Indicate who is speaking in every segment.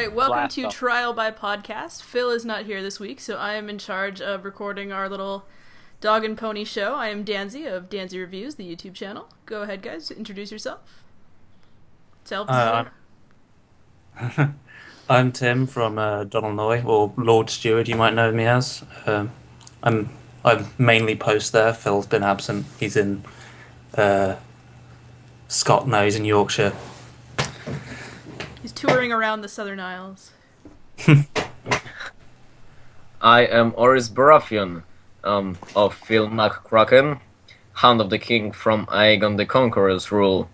Speaker 1: Alright, welcome
Speaker 2: Blast
Speaker 1: to
Speaker 2: off.
Speaker 1: Trial by Podcast. Phil is not here this week, so I am in charge of recording our little dog and pony show. I am Danzy of Danzy Reviews, the YouTube channel. Go ahead, guys, introduce yourself.
Speaker 3: I'm Tim from Donald Noy, or Lord Steward, you might know me as. I mainly post there. Phil's been absent. He's in Scott. No, he's in Yorkshire.
Speaker 1: He's touring around the Southern Isles.
Speaker 4: I am Oris Baratheon, of Phil Mckraken, Hound of the King from Aegon the Conqueror's rule.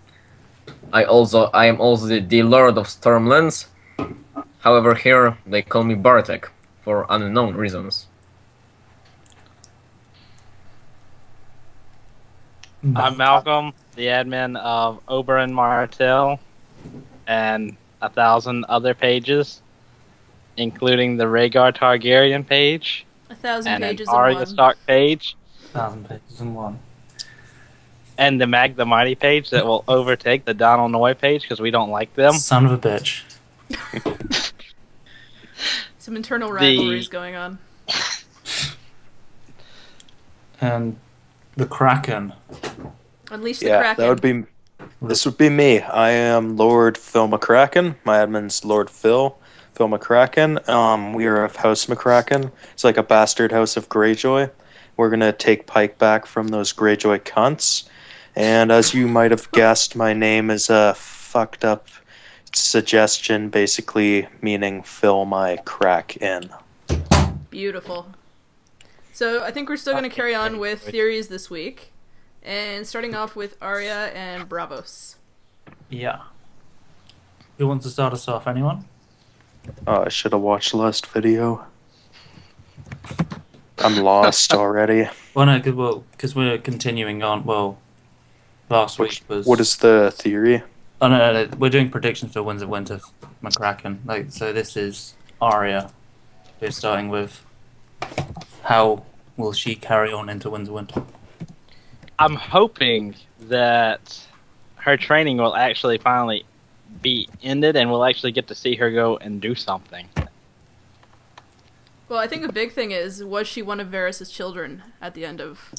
Speaker 4: I am also the Lord of Stormlands. However, here they call me Bartek for unknown reasons.
Speaker 2: I'm Malcolm, the admin of Oberyn Martell and 1,000 other pages, including the Rhaegar Targaryen page
Speaker 1: 1,000
Speaker 2: and an
Speaker 1: pages in
Speaker 2: Arya
Speaker 1: one.
Speaker 2: Stark page
Speaker 3: 1,000 pages in one.
Speaker 2: and the Mag the Mighty page that will overtake the Donald Noy page because we don't like them.
Speaker 3: Son of a bitch.
Speaker 1: Some internal rivalries going on.
Speaker 3: And the Kraken.
Speaker 1: Unleash the
Speaker 5: Yeah,
Speaker 1: Kraken.
Speaker 5: that would be. This would be me. I am Lord Phil Mckraken. My admin's Lord Phil Mckraken. We are of House Mckraken. It's like a bastard house of Greyjoy. We're gonna take Pike back from those Greyjoy cunts. And as you might have guessed, my name is a fucked up suggestion, basically meaning fill my crack in.
Speaker 1: Beautiful. So I think we're still going to carry on with theories this week. And starting off with Arya and Bravos.
Speaker 3: Yeah. Who wants to start us off? Anyone?
Speaker 5: Oh, I should have watched the last video. I'm lost already.
Speaker 3: Well, no, because we're continuing on. Well, last week was.
Speaker 5: What is the theory?
Speaker 3: Oh no, we're doing predictions for Winds of Winter, McCracken. So this is Arya. We're starting with how will she carry on into Winds of Winter?
Speaker 2: I'm hoping that her training will actually finally be ended and we'll actually get to see her go and do something.
Speaker 1: Well, I think the big thing is, was she one of Varys' children at the end of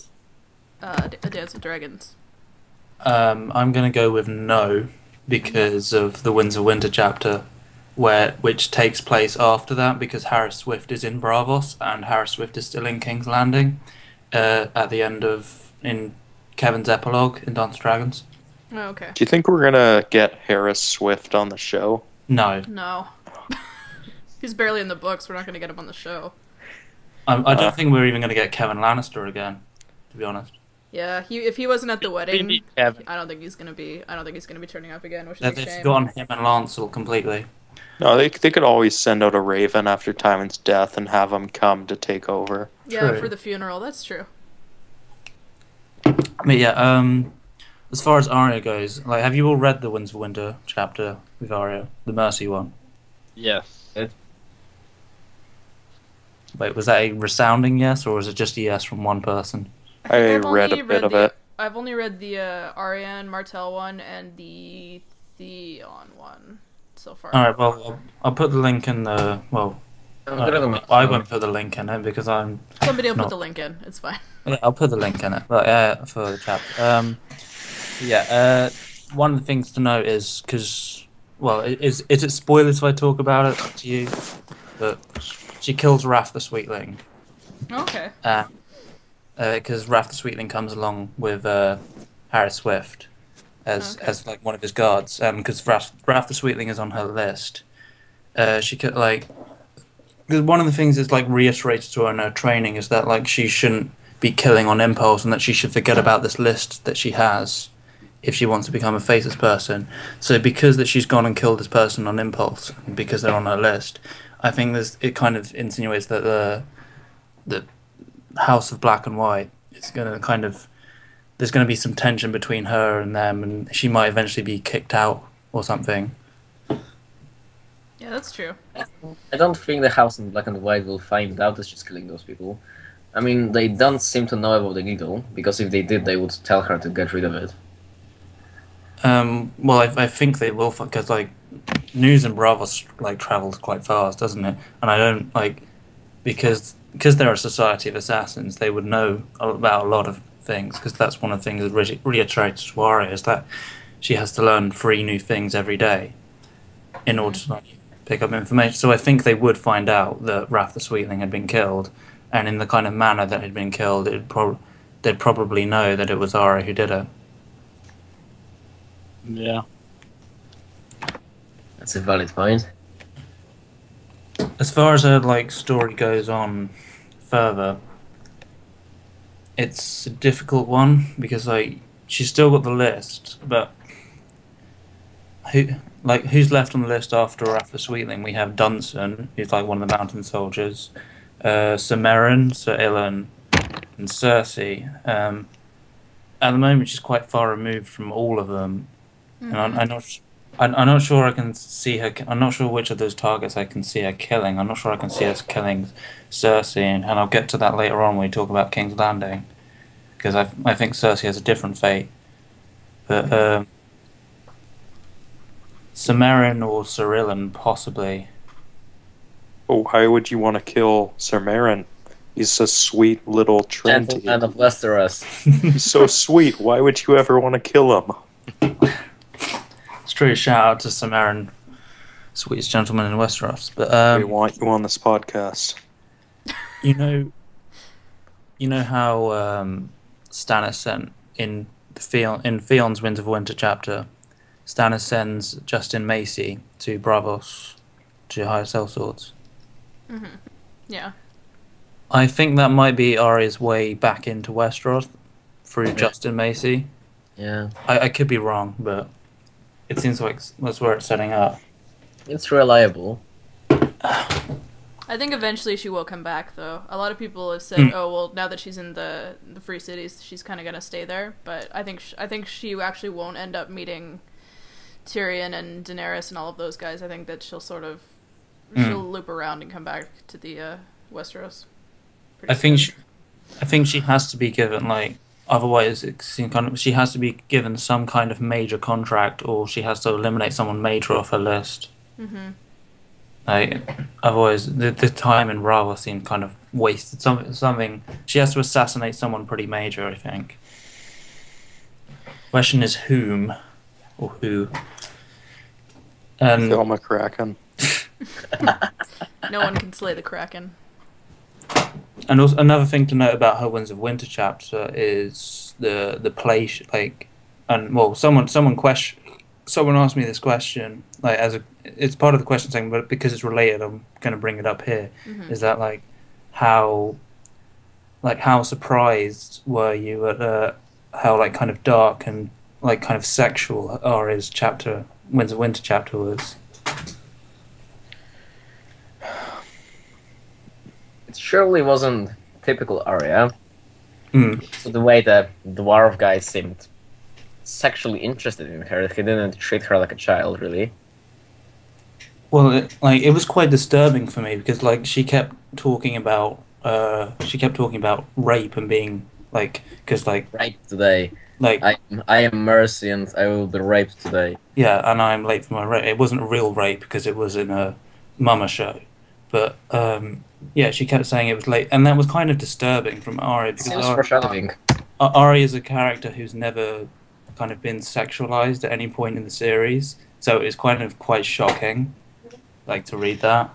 Speaker 1: A Dance with Dragons?
Speaker 3: I'm gonna go with no, because of the Winds of Winter chapter, which takes place after that, because Harris Swift is in Bravos and Harris Swift is still in King's Landing at the end of in Kevin's epilogue in Dance with Dragons.
Speaker 1: Oh, okay.
Speaker 5: Do you think we're gonna get Harris Swift on the show?
Speaker 3: No,
Speaker 1: No. He's barely in the books. We're not going to get him on the show.
Speaker 3: I don't think we're even gonna get Kevin Lannister again, to be honest.
Speaker 1: Yeah, if he wasn't at the
Speaker 2: We
Speaker 1: wedding,
Speaker 2: need Kevin.
Speaker 1: I don't think he's gonna be turning up again, which is a
Speaker 3: They've
Speaker 1: shame.
Speaker 3: forgotten him and Lancel completely.
Speaker 5: No, they could always send out a Raven after Tywin's death and have him come to take over.
Speaker 1: Yeah,
Speaker 3: True.
Speaker 1: for the funeral. That's true.
Speaker 3: But yeah, as far as Arya goes, like, have you all read the Winds of Winter chapter with Arya, the Mercy one?
Speaker 2: Yes.
Speaker 3: Wait, was that a resounding yes, or was it just a yes from one person?
Speaker 5: I
Speaker 1: think I've
Speaker 5: read
Speaker 1: only
Speaker 5: a bit of
Speaker 1: the-
Speaker 5: it.
Speaker 1: I've only read the Arya and Martell one and the Theon one so far.
Speaker 3: All right, well, I'll put the link in the I won't put the link in it because I'm.
Speaker 1: Somebody will put
Speaker 3: not-
Speaker 1: the link in. It's fine.
Speaker 3: Yeah, I'll put the link in it, but for the chapter. One of the things to note is because, well, is it spoilers if I talk about it to you? But she kills Raph the Sweetling.
Speaker 1: Okay.
Speaker 3: Because Raph the Sweetling comes along with Harris Swift as like one of his guards. Because Raph the Sweetling is on her list. She could because one of the things that's like reiterated to her in her training is that like she shouldn't be killing on impulse and that she should forget about this list that she has if she wants to become a faceless person. So because that she's gone and killed this person on impulse because they're on her list, I think it kind of insinuates that the House of Black and White is going to there's going to be some tension between her and them, and she might eventually be kicked out or something.
Speaker 1: Yeah, that's true.
Speaker 4: I don't think the House in Black and White will find out that she's killing those people. I mean, they don't seem to know about the needle, because if they did, they would tell her to get rid of it.
Speaker 3: Well, I think they will, because like news in Bravos like travels quite fast, doesn't it? And I don't like because they're a society of assassins. They would know about a lot of things because that's one of the things that really attracts to Arya is that she has to learn 3 new things every day in order to like, pick up information. So I think they would find out that Wrath the Sweetling had been killed, and in the kind of manner that had been killed, they'd probably know that it was Arya who did it.
Speaker 2: Yeah.
Speaker 4: That's a valid point.
Speaker 3: As far as her like story goes on further, it's a difficult one because like she's still got the list, but who's left on the list after Wrath the Sweetling? We have Dunson, who's like one of the mountain soldiers, Sir Meryn, Sir Ilyn, and Cersei. At the moment, she's quite far removed from all of them, and I'm not sure I can see her. I'm not sure which of those targets I can see her killing. I'm not sure I can see her killing Cersei, and I'll get to that later on when we talk about King's Landing, because I think Cersei has a different fate. But Sir Meryn or Sir Ilyn, possibly.
Speaker 5: Oh, why would you want to kill Sir Meryn? He's a sweet little Trent.
Speaker 4: Gentleman of Westeros.
Speaker 5: He's so sweet. Why would you ever want to kill him?
Speaker 3: It's true. Shout out to Sir Meryn, sweetest gentleman in Westeros. But
Speaker 5: We want you on this podcast.
Speaker 3: you know how Stannis sent in Theon's Winds of Winter chapter. Stannis sends Justin Macy to Bravos to hire sellswords.
Speaker 1: Yeah.
Speaker 3: I think that might be Arya's way back into Westeros through Justin Macy.
Speaker 4: Yeah.
Speaker 3: I could be wrong, but it seems like that's where it's setting up.
Speaker 4: It's reliable.
Speaker 1: I think eventually she will come back, though. A lot of people have said, "Oh, well, now that she's in the Free Cities, she's kind of gonna stay there." But I think she actually won't end up meeting Tyrion and Daenerys and all of those guys. I think that she'll she'll loop around and come back to the Westeros.
Speaker 3: I think she has to be given like otherwise it seems kind of she has to be given some kind of major contract or she has to eliminate someone major off her list. Like otherwise the time in Rava seemed kind of wasted. Something she has to assassinate someone pretty major. I think. Question is whom or who.
Speaker 5: Phil Mckraken.
Speaker 1: No one can slay the Kraken.
Speaker 3: And also another thing to note about her Winds of Winter chapter is the place someone asked me this question like it's part of the question saying but because it's related I'm going to bring it up here. Is that like how surprised were you at how like kind of dark and like kind of sexual Arya's chapter Winds of Winter chapter was?
Speaker 4: It surely wasn't typical Arya. So the way the dwarf guy seemed sexually interested in her, he didn't treat her like a child, really.
Speaker 3: Well, it was quite disturbing for me because like she kept talking about rape and being like because like
Speaker 4: Rape today.
Speaker 3: like
Speaker 4: I am Mercy and I will be raped today.
Speaker 3: yeah, and I'm late for my rape. It wasn't a real rape because it was in a mama show, but yeah, she kept saying it was late, and that was kind of disturbing from Arya because
Speaker 4: Foreshadowing.
Speaker 3: Arya is a character who's never kind of been sexualized at any point in the series, so it's kind of quite shocking, like to read that.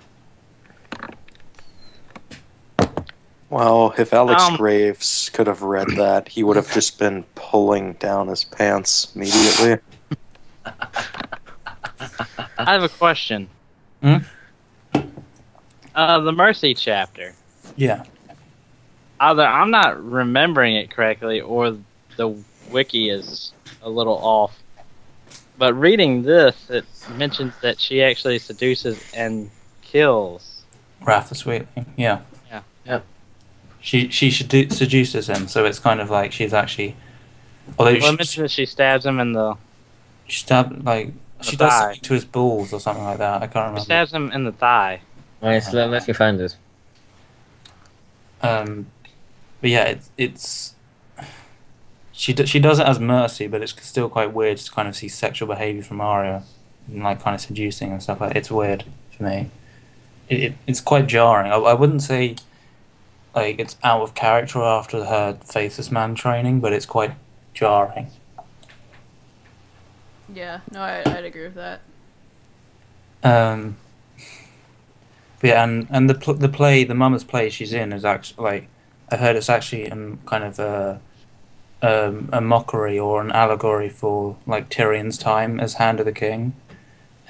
Speaker 5: Well, if Alex Graves could have read that, he would have just been pulling down his pants immediately.
Speaker 2: I have a question. The Mercy chapter.
Speaker 3: Yeah.
Speaker 2: Either I'm not remembering it correctly, or the wiki is a little off. But reading this, it mentions that she actually seduces and kills
Speaker 3: Wrath the Sweetling. Yeah.
Speaker 2: Yeah.
Speaker 3: She seduces him, so it's kind of like she's actually. Although
Speaker 2: Well, it mentions that she stabs him in the
Speaker 3: she does
Speaker 2: thigh.
Speaker 3: something to his balls or something like that. I can't remember.
Speaker 2: She stabs him in the thigh.
Speaker 4: Nice, let me find it.
Speaker 3: But yeah, it's she does it as mercy, but it's still quite weird to kind of see sexual behavior from Arya. and like kind of seducing and stuff like that. It's weird for me. It's quite jarring. I wouldn't say like it's out of character after her Faceless Man training, but it's quite jarring.
Speaker 1: Yeah, no, I'd agree with that.
Speaker 3: But yeah, and the play, the Mama's play she's in is actually like I heard it's actually kind of a mockery or an allegory for like Tyrion's time as Hand of the King,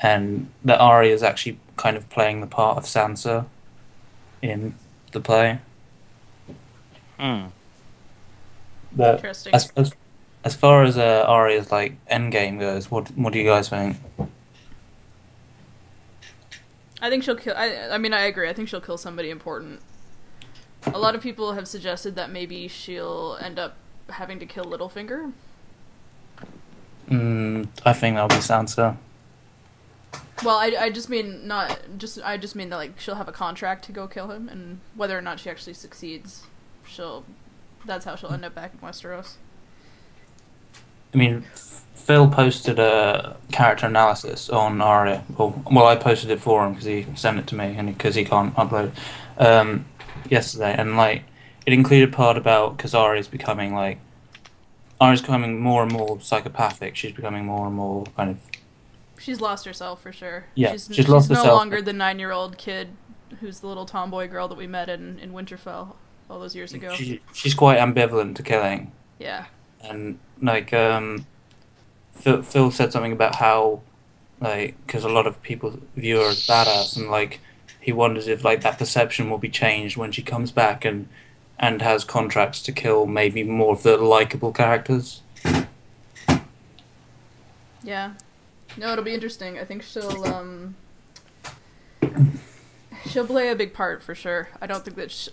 Speaker 3: and that Arya is actually kind of playing the part of Sansa in the play. But
Speaker 1: Interesting.
Speaker 3: as far as Arya's like endgame goes, what do you guys think?
Speaker 1: I think she'll kill. I mean, I agree. I think she'll kill somebody important. A lot of people have suggested that maybe she'll end up having to kill Littlefinger.
Speaker 3: I think that'll be Sansa.
Speaker 1: Well, I just mean not just. I just mean that like she'll have a contract to go kill him, and whether or not she actually succeeds, that's how she'll end up back in Westeros.
Speaker 3: I mean, Phil posted a character analysis on Arya. Well, I posted it for him because he sent it to me, and because he can't upload yesterday, and like it included part about because Arya's becoming more and more psychopathic. She's becoming more and more kind of.
Speaker 1: She's lost herself for sure.
Speaker 3: Yeah,
Speaker 1: she's
Speaker 3: lost
Speaker 1: no
Speaker 3: herself.
Speaker 1: longer the 9-year-old kid who's the little tomboy girl that we met in Winterfell all those years ago.
Speaker 3: She's quite ambivalent to killing.
Speaker 1: Yeah.
Speaker 3: And like Phil said something about how like because a lot of people view her as badass, and like he wonders if like that perception will be changed when she comes back and has contracts to kill maybe more of the likable characters.
Speaker 1: Yeah. No, it'll be interesting. I think she'll play a big part for sure. I don't think that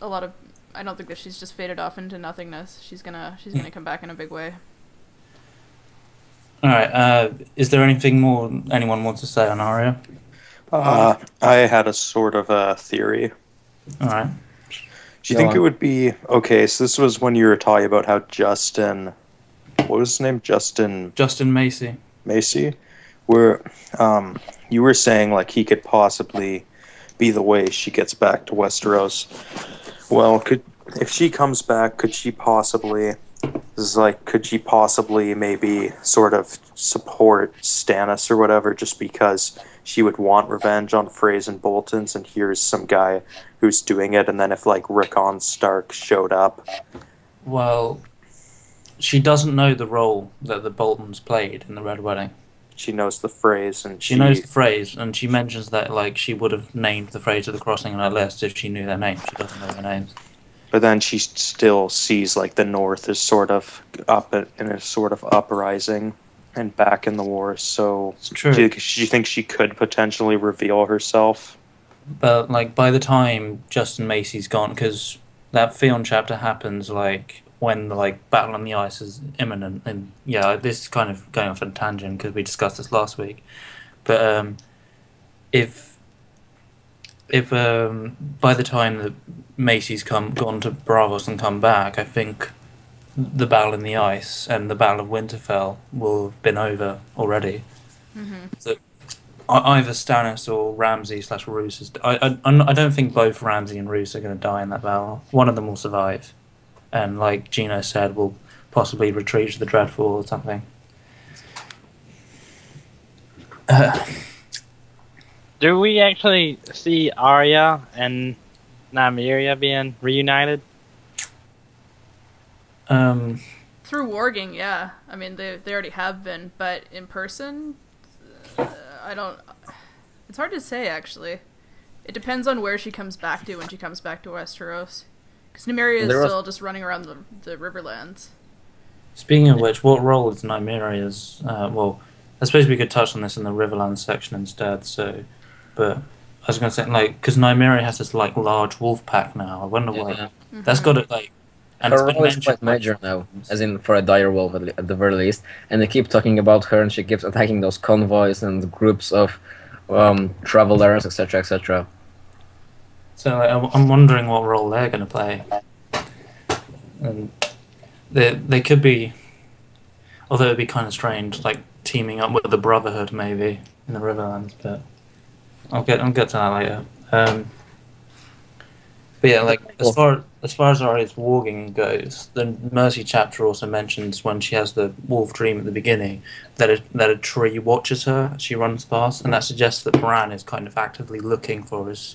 Speaker 1: I don't think that she's just faded off into nothingness. She's gonna come back in a big way.
Speaker 3: All right. Is there anything more anyone wants to say on Arya?
Speaker 5: I had a sort of a theory.
Speaker 3: All right.
Speaker 5: Do you think it would be okay? So this was when you were talking about how Justin, what was his name? Justin
Speaker 3: Macy.
Speaker 5: Macy, where you were saying like he could possibly be the way she gets back to Westeros. Well, if she comes back, could she possibly maybe sort of support Stannis or whatever, just because she would want revenge on Freys and Boltons, and here's some guy who's doing it, and then if like Rickon Stark showed up.
Speaker 3: Well, she doesn't know the role that the Boltons played in the Red Wedding.
Speaker 5: She knows the phrase, and
Speaker 3: she knows the phrase, and she mentions that like she would have named the phrase of the crossing on her list if she knew their names. She doesn't know their names.
Speaker 5: But then she still sees like the North is sort of up in a sort of uprising and back in the war. So
Speaker 3: it's true.
Speaker 5: Do you think she could potentially reveal herself?
Speaker 3: But like by the time Justin Macy's gone, because that Theon chapter happens like when the like battle on the ice is imminent, and yeah, this is kind of going off on a tangent because we discussed this last week. But if by the time that Macy's gone to Braavos and come back, I think the battle in the ice and the battle of Winterfell will have been over already.
Speaker 1: Mm-hmm.
Speaker 3: So either Stannis or Ramsay/Roose is. I don't think both Ramsay and Roose are going to die in that battle. One of them will survive, and like Gino said, will possibly retreat to the Dreadful or something.
Speaker 2: Do we actually see Arya and Nymeria being reunited?
Speaker 1: Through warging, yeah. I mean, they already have been, but in person, I don't. It's hard to say, actually. It depends on where she comes back to when she comes back to Westeros. Because Nymeria is still just running around the Riverlands.
Speaker 3: Speaking of which, what role is Nymeria's? Well, I suppose we could touch on this in the Riverlands section instead. So, but I was going to say, like, because Nymeria has this like large wolf pack now. I wonder why. That's got it like. And
Speaker 4: her role is quite major now, as in for a dire wolf at the very least. And they keep talking about her, and she keeps attacking those convoys and groups of travelers, etc., etc.
Speaker 3: So I'm wondering what role they're going to play. And they could be, although it'd be kind of strange. Like teaming up with the Brotherhood maybe in the Riverlands, but I'll get to that later. But yeah, like as far as Arya's warging goes, the Mercy chapter also mentions when she has the wolf dream at the beginning that a tree watches her as she runs past, and that suggests that Bran is kind of actively looking for his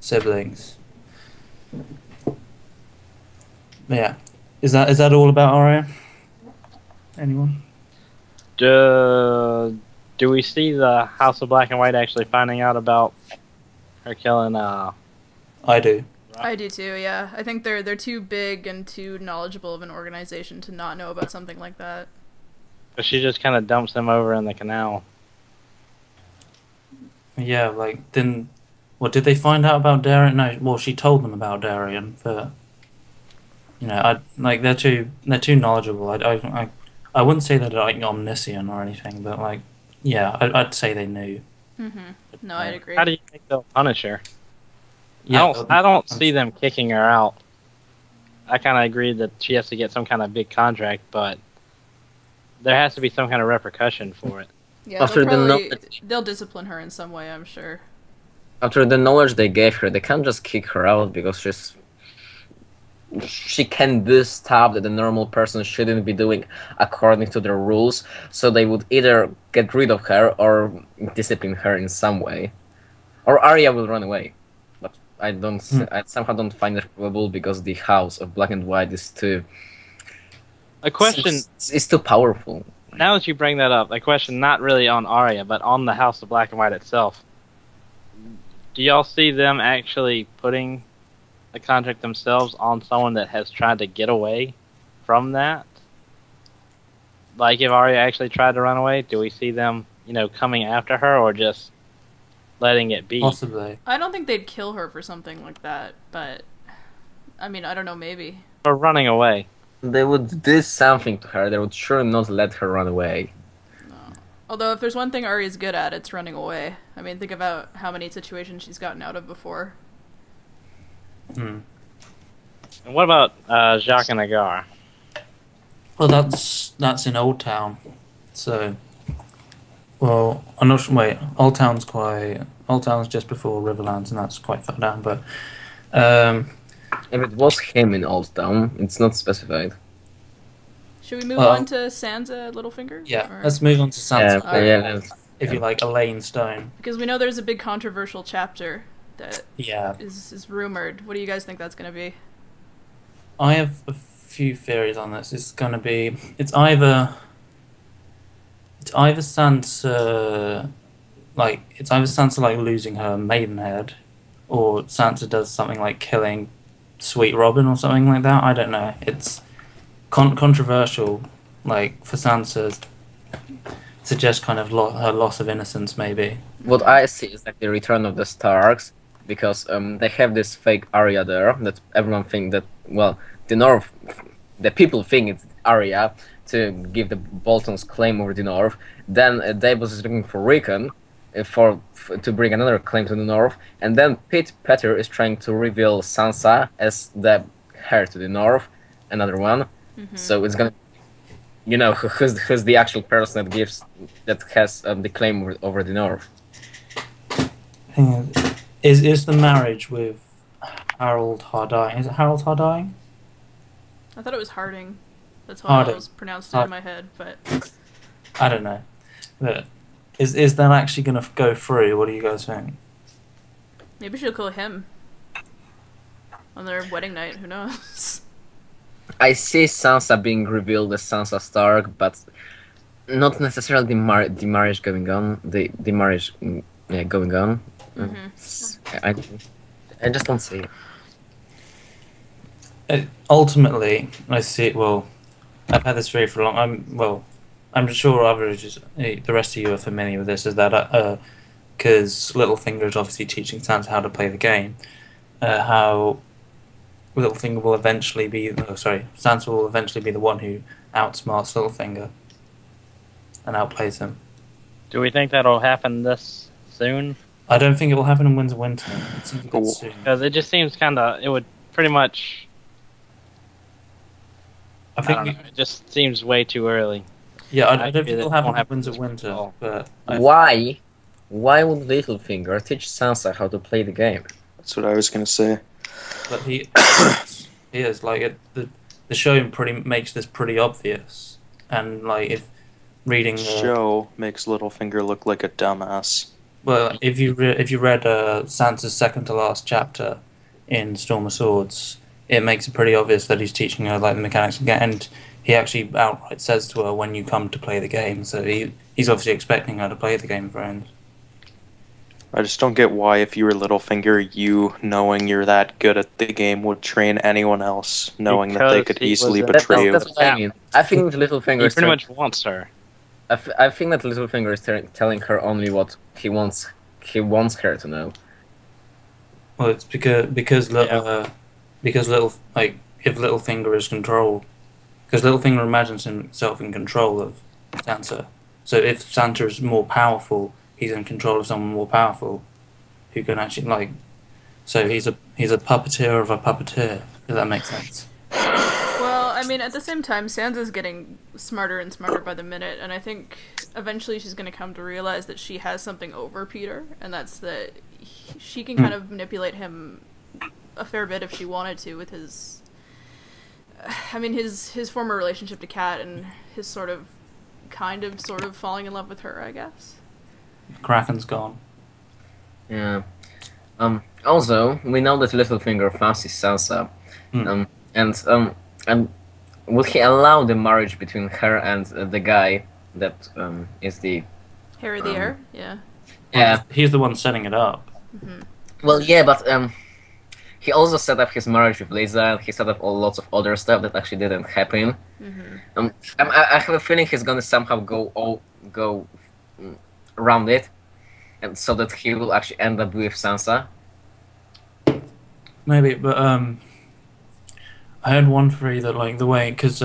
Speaker 3: siblings. Yeah, is that all about Arya? Anyone?
Speaker 2: Do we see the House of Black and White actually finding out about her killing?
Speaker 3: I do.
Speaker 1: I do too. Yeah, I think they're too big and too knowledgeable of an organization to not know about something like that.
Speaker 2: But she just kind of dumps him over in the canal.
Speaker 3: Yeah, like did they find out about Darien? No, well, she told them about Darien, but they're too knowledgeable. I wouldn't say that they're like omniscient or anything, but like, yeah, I'd say they knew.
Speaker 1: No, I'd agree.
Speaker 2: How do you think they'll punish her?
Speaker 3: Yeah,
Speaker 2: I don't see them kicking her out. I kind of agree that she has to get some kind of big contract, but there has to be some kind of repercussion for it.
Speaker 1: Yeah, they'll discipline her in some way, I'm sure.
Speaker 4: After the knowledge they gave her, they can't just kick her out because she can do stuff that a normal person shouldn't be doing according to their rules. So they would either get rid of her or discipline her in some way, or Arya will run away. But I somehow don't find it probable because the House of Black and White is too.
Speaker 2: A question
Speaker 4: is too powerful.
Speaker 2: Now that you bring that up, a question not really on Arya, but on the House of Black and White itself. Do y'all see them actually putting the contract themselves on someone that has tried to get away from that? Like if Arya actually tried to run away, do we see them, coming after her or just letting it be?
Speaker 3: Possibly.
Speaker 1: I don't think they'd kill her for something like that, but I mean, I don't know, maybe.
Speaker 2: For running away.
Speaker 4: They would do something to her. They would sure not let her run away.
Speaker 1: No. Although if there's one thing Arya's good at, it's running away. I mean, think about how many situations she's gotten out of before.
Speaker 2: And what about Jacques and Agar?
Speaker 3: Well, that's in Old Town. So, well, I'm not sure. Wait, Old Town's just before Riverlands, and that's quite far down. But
Speaker 4: if it was him in Old Town, it's not specified.
Speaker 1: Should we move on to Sansa Littlefinger?
Speaker 3: Yeah,
Speaker 1: or?
Speaker 3: Let's move on to Sansa.
Speaker 4: Yeah.
Speaker 3: If you like, Elaine Stone.
Speaker 1: Because we know there's a big controversial chapter that is rumored. What do you guys think that's going to be?
Speaker 3: I have a few theories on this. It's either Sansa, like losing her maidenhead, or Sansa does something like killing Sweet Robin or something like that. I don't know. It's controversial, like for Sansa, suggests kind of her loss of innocence, maybe.
Speaker 4: What I see is like the return of the Starks, because they have this fake Arya there that everyone think that, well, the people think it's Arya to give the Boltons claim over the North. Then Davos is looking for Rickon to bring another claim to the North, and then Peter is trying to reveal Sansa as the heir to the North, another one. So it's gonna, who's the actual person that has the claim over the North.
Speaker 3: Is the marriage with Harold Hardyng? Is it Harold Hardyng?
Speaker 1: I thought it was Harding. That's how I was pronounced it in my head, but
Speaker 3: I don't know. But is that actually going to go through? What do you guys think?
Speaker 1: Maybe she'll kill him on their wedding night. Who knows?
Speaker 4: I see Sansa being revealed as Sansa Stark, but not necessarily the marriage going on. The marriage, going on. I just don't see it.
Speaker 3: Ultimately, I see it. Well, I've had this theory for a long. I'm sure the rest of you are familiar with this. Is that because Littlefinger is obviously teaching Sansa how to play the game, how Littlefinger will eventually be. Sansa will eventually be the one who outsmarts Littlefinger and outplays him.
Speaker 2: Do we think that'll happen this soon?
Speaker 3: I don't think it will happen in Winds of Winter. It seems a bit soon.
Speaker 2: Because it just seems it would pretty much. I don't know, it just seems way too early.
Speaker 3: Yeah, I don't think
Speaker 2: that
Speaker 3: it'll happen
Speaker 2: won't
Speaker 3: in
Speaker 2: happen
Speaker 3: Winds of
Speaker 2: this
Speaker 3: Winter,
Speaker 2: fall.
Speaker 3: but
Speaker 4: Why? Why would Littlefinger teach Sansa how to play the game?
Speaker 5: That's what I was gonna say.
Speaker 3: but he is like the show pretty makes this pretty obvious, and like if reading
Speaker 5: Show makes Littlefinger look like a dumbass.
Speaker 3: well if you read Sansa's second to last chapter in Storm of Swords, it makes it pretty obvious that he's teaching her like the mechanics of the game, and he actually outright says to her when you come to play the game. So he's obviously expecting her to play the Game of Thrones.
Speaker 5: I just don't get why, if you were Littlefinger, you, knowing you're that good at the game, would train anyone else, knowing that they
Speaker 2: Because
Speaker 5: could
Speaker 2: he was
Speaker 5: easily
Speaker 2: a-
Speaker 5: betray you.
Speaker 4: That's what I mean. I think Littlefinger
Speaker 2: He
Speaker 4: is
Speaker 2: pretty much wants her.
Speaker 4: I think that Littlefinger is telling her only what he wants her to know.
Speaker 3: Well, it's because little like if Littlefinger is control, because Littlefinger imagines himself in control of Sansa. So if Sansa is more powerful, he's in control of someone more powerful, who can actually like. So he's a puppeteer of a puppeteer. Does that make sense?
Speaker 1: Well, I mean, at the same time, Sansa's getting smarter and smarter by the minute, and I think eventually she's going to come to realize that she has something over Peter, and that's that she can kind of manipulate him a fair bit if she wanted to with his... I mean, his former relationship to Kat and his sort of falling in love with her, I guess.
Speaker 3: Kraken's gone.
Speaker 4: Yeah. Also, we know that Littlefinger fancies Sansa. And would he allow the marriage between her and the guy that is the
Speaker 1: Harry the Heir, yeah.
Speaker 4: yeah?
Speaker 3: He's the one setting it up.
Speaker 1: Mm-hmm.
Speaker 4: Well, yeah, but he also set up his marriage with Lisa, and he set up lots of other stuff that actually didn't happen.
Speaker 1: Mm-hmm.
Speaker 4: I have a feeling he's gonna somehow go around it, and so that he will actually end up with Sansa.
Speaker 3: Maybe, but I had one theory that like the way because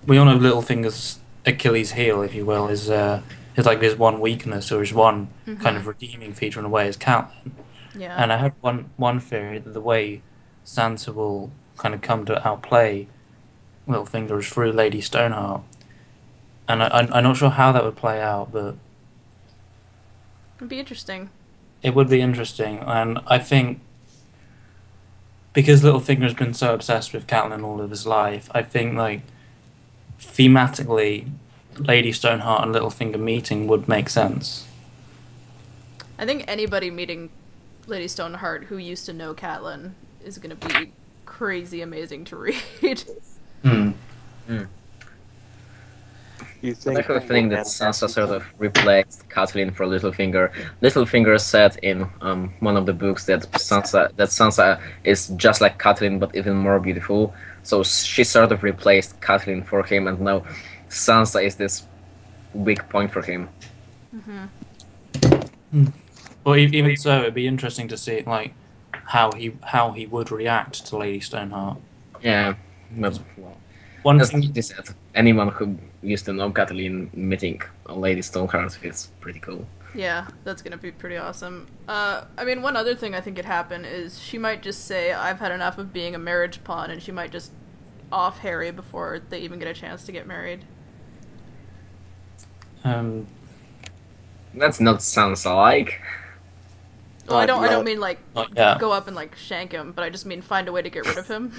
Speaker 3: we all know Littlefinger's Achilles' heel, if you will, is like his one weakness or his one kind of redeeming feature in a way is Catelyn.
Speaker 1: Yeah.
Speaker 3: And I had one theory that the way Sansa will kind of come to outplay Littlefinger is through Lady Stoneheart, and I'm not sure how that would play out, but
Speaker 1: It'd be interesting.
Speaker 3: it would be interesting, and I think because Littlefinger's been so obsessed with Catelyn all of his life, I think like thematically, Lady Stoneheart and Littlefinger meeting would make sense.
Speaker 1: I think anybody meeting Lady Stoneheart who used to know Catelyn is going to be crazy amazing to read.
Speaker 5: You
Speaker 4: I
Speaker 5: think
Speaker 4: have a feeling that Sansa sort of replaced Catelyn for Littlefinger. Littlefinger said in one of the books that Sansa is just like Catelyn but even more beautiful. So she sort of replaced Catelyn for him, and now Sansa is this weak point for him.
Speaker 3: Well, even so, it'd be interesting to see like how he would react to Lady Stoneheart.
Speaker 4: Yeah, but well,
Speaker 3: One
Speaker 4: as
Speaker 3: thing,
Speaker 4: he said, anyone who used to know Catelyn meeting a Lady Stoneheart is pretty cool.
Speaker 1: Yeah, that's going to be pretty awesome. I mean, one other thing I think could happen is she might just say, I've had enough of being a marriage pawn, and she might just off Harry before they even get a chance to get married.
Speaker 4: That's not Sansa-like.
Speaker 1: Well, I don't mean like
Speaker 3: yeah.
Speaker 1: go up and like shank him, but I just mean find a way to get rid of him.